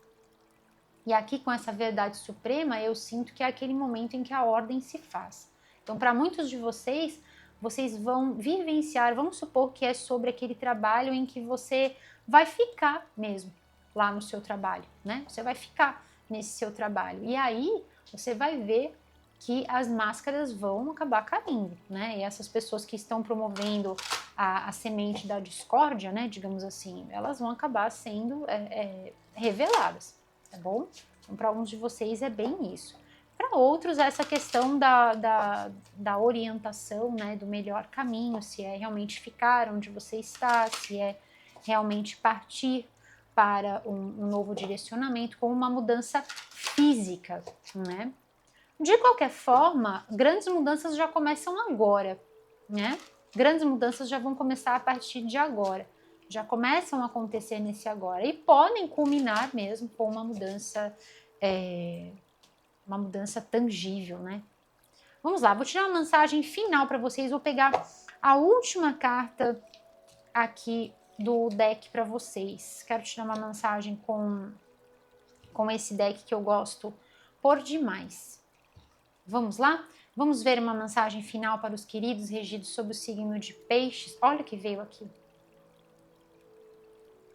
E aqui com essa verdade suprema, eu sinto que é aquele momento em que a ordem se faz. Então, para muitos de vocês, vocês vão vivenciar, vamos supor que é sobre aquele trabalho em que você vai ficar mesmo lá no seu trabalho, né? Você vai ficar nesse seu trabalho. E aí, você vai ver que as máscaras vão acabar caindo, né? E essas pessoas que estão promovendo a semente da discórdia, né, digamos assim, elas vão acabar sendo reveladas. Tá bom? Então, para alguns de vocês é bem isso. Para outros, essa questão da orientação, né, do melhor caminho, se é realmente ficar onde você está, se é realmente partir para um novo direcionamento, com uma mudança física, né? De qualquer forma, grandes mudanças já começam agora, né? Grandes mudanças já vão começar a partir de agora. Já começam a acontecer nesse agora e podem culminar mesmo com uma mudança tangível, né? Vamos lá, vou tirar uma mensagem final para vocês, vou pegar a última carta aqui do deck para vocês. Quero tirar uma mensagem com esse deck que eu gosto por demais. Vamos lá? Vamos ver uma mensagem final para os queridos regidos sob o signo de Peixes. Olha o que veio aqui.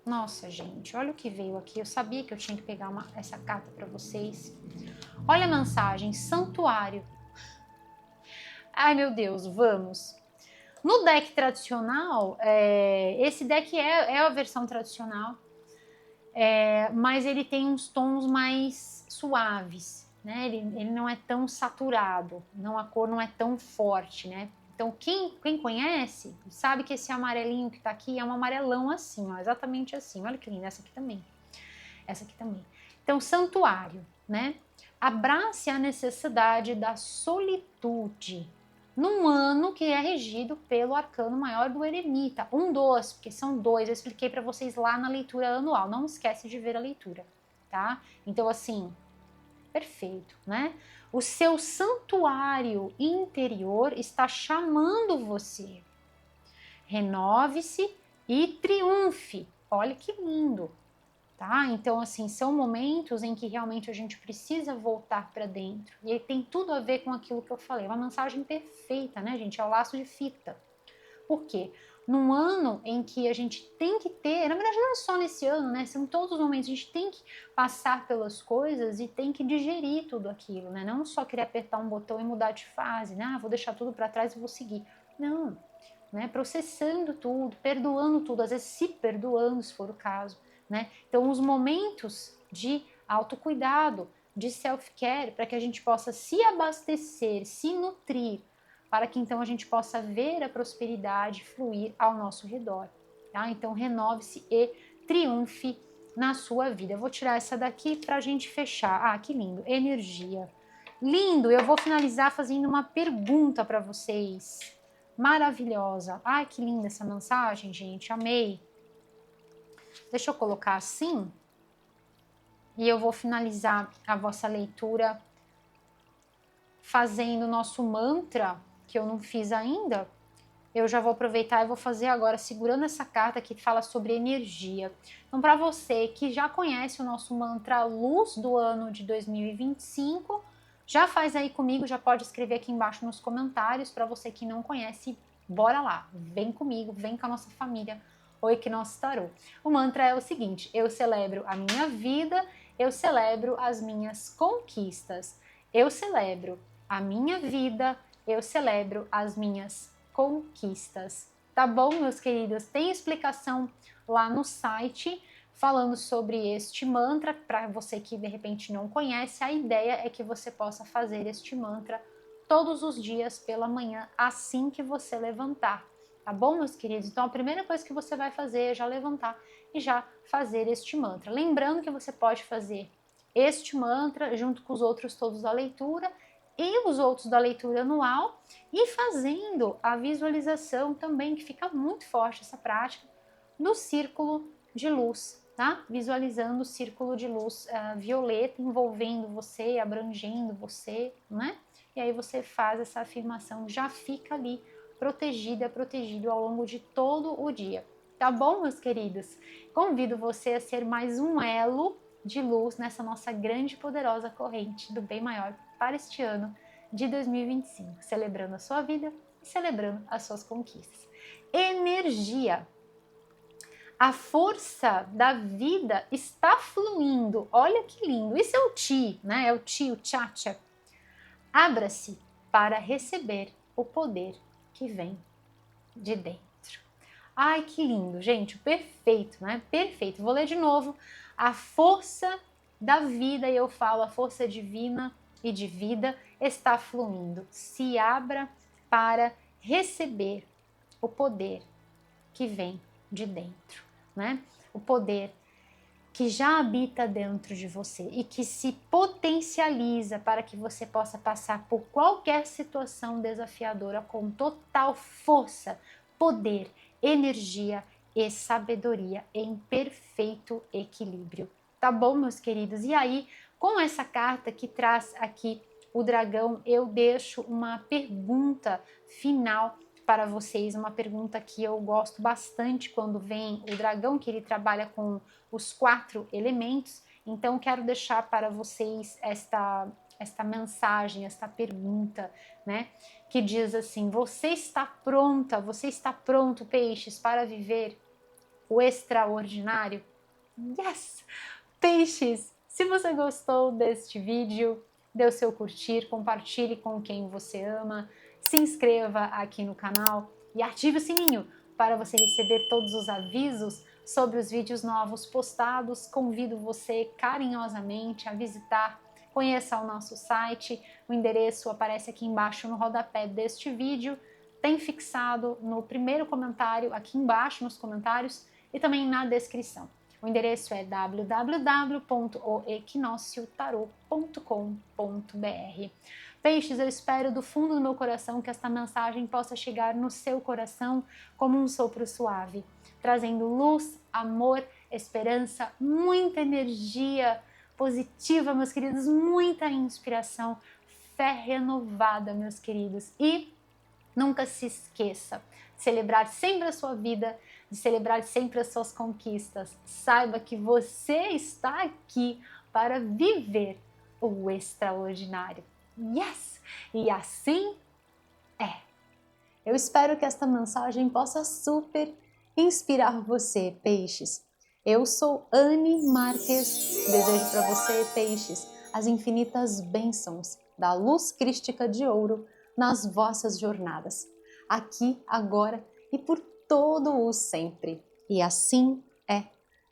Nossa, gente, olha o que veio aqui. Eu sabia que eu tinha que pegar essa carta para vocês. Olha a mensagem, santuário. Ai, meu Deus, vamos. No deck tradicional, esse deck é a versão tradicional, mas ele tem uns tons mais suaves, né? Ele não é tão saturado, a cor não é tão forte, né? Então, quem conhece, sabe que esse amarelinho que tá aqui é um amarelão assim, ó, exatamente assim. Olha que lindo, essa aqui também. Essa aqui também. Então, santuário, né? Abrace a necessidade da solitude num ano que é regido pelo arcano maior do eremita. Porque são dois. Eu expliquei para vocês lá na leitura anual. Não esquece de ver a leitura, tá? Então, assim, Perfeito, né? O seu santuário interior está chamando você. Renove-se e triunfe. Olha que lindo, tá? Então, assim, são momentos em que realmente a gente precisa voltar para dentro. E aí tem tudo a ver com aquilo que eu falei. Uma mensagem perfeita, né, gente? É o laço de fita. Por quê? Num ano em que a gente tem que ter, na verdade não é só nesse ano, né? São todos os momentos, a gente tem que passar pelas coisas e tem que digerir tudo aquilo, né? Não só querer apertar um botão e mudar de fase, né? Ah, vou deixar tudo para trás e vou seguir. Não, né? Processando tudo, perdoando tudo, às vezes se perdoando, se for o caso, né? Então, os momentos de autocuidado, de self-care, para que a gente possa se abastecer, se nutrir, para que então a gente possa ver a prosperidade fluir ao nosso redor, tá? Então, renove-se e triunfe na sua vida. Eu vou tirar essa daqui para a gente fechar. Ah, que lindo! Energia. Lindo! Eu vou finalizar fazendo uma pergunta para vocês. Maravilhosa. Ai, que linda essa mensagem, gente. Amei. Deixa eu colocar assim. E eu vou finalizar a vossa leitura fazendo o nosso mantra, que eu não fiz ainda. Eu já vou aproveitar e vou fazer agora, segurando essa carta que fala sobre energia. Então, para você que já conhece o nosso mantra Luz do ano de 2025, já faz aí comigo, já pode escrever aqui embaixo nos comentários. Para você que não conhece, bora lá, vem comigo, vem com a nossa família, o Equinócio Tarô. O mantra é o seguinte: eu celebro a minha vida, eu celebro as minhas conquistas, eu celebro a minha vida, eu celebro as minhas conquistas. Tá bom, meus queridos? Tem explicação lá no site falando sobre este mantra. Para você que de repente não conhece, a ideia é que você possa fazer este mantra todos os dias pela manhã, assim que você levantar. Tá bom, meus queridos? Então, a primeira coisa que você vai fazer é já levantar e já fazer este mantra. Lembrando que você pode fazer este mantra junto com os outros todos da leitura e os outros da leitura anual, e fazendo a visualização também, que fica muito forte essa prática, do círculo de luz, tá? Visualizando o círculo de luz violeta envolvendo você, abrangendo você, né? E aí você faz essa afirmação, já fica ali protegida, protegido ao longo de todo o dia. Tá bom, meus queridos? Convido você a ser mais um elo de luz nessa nossa grande e poderosa corrente do bem maior para este ano de 2025, celebrando a sua vida e celebrando as suas conquistas. Energia. A força da vida está fluindo. Olha que lindo. Isso é o Ti, né? É o Ti, o Chacha. Abra-se para receber o poder que vem de dentro. Ai, que lindo, gente. Perfeito, né? Perfeito. Vou ler de novo. A força da vida, e eu falo a força divina e de vida, está fluindo. Se abra para receber o poder que vem de dentro, né? O poder que já habita dentro de você e que se potencializa para que você possa passar por qualquer situação desafiadora com total força, poder, energia e sabedoria em perfeito equilíbrio. Tá bom, meus queridos? E aí, com essa carta que traz aqui o dragão, eu deixo uma pergunta final para vocês, uma pergunta que eu gosto bastante quando vem o dragão, que ele trabalha com os 4 elementos. Então, quero deixar para vocês esta mensagem, esta pergunta, né? Que diz assim: você está pronta, você está pronto, peixes, para viver o extraordinário? Yes! Peixes, se você gostou deste vídeo, dê o seu curtir, compartilhe com quem você ama, se inscreva aqui no canal e ative o sininho para você receber todos os avisos sobre os vídeos novos postados. Convido você carinhosamente a visitar, conheça o nosso site, o endereço aparece aqui embaixo no rodapé deste vídeo, tem fixado no primeiro comentário aqui embaixo nos comentários e também na descrição. O endereço é www.oequinociotarot.com.br. Peixes, eu espero do fundo do meu coração que esta mensagem possa chegar no seu coração como um sopro suave, trazendo luz, amor, esperança, muita energia, positiva, meus queridos, muita inspiração, fé renovada, meus queridos. E nunca se esqueça de celebrar sempre a sua vida, de celebrar sempre as suas conquistas. Saiba que você está aqui para viver o extraordinário. Yes! E assim é. Eu espero que esta mensagem possa super inspirar você, peixes. Eu sou Anne Marques, desejo para você, peixes, as infinitas bênçãos da luz crística de ouro nas vossas jornadas, aqui, agora e por todo o sempre. E assim é.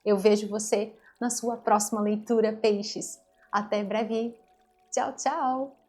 Eu vejo você na sua próxima leitura, peixes. Até breve. Tchau, tchau!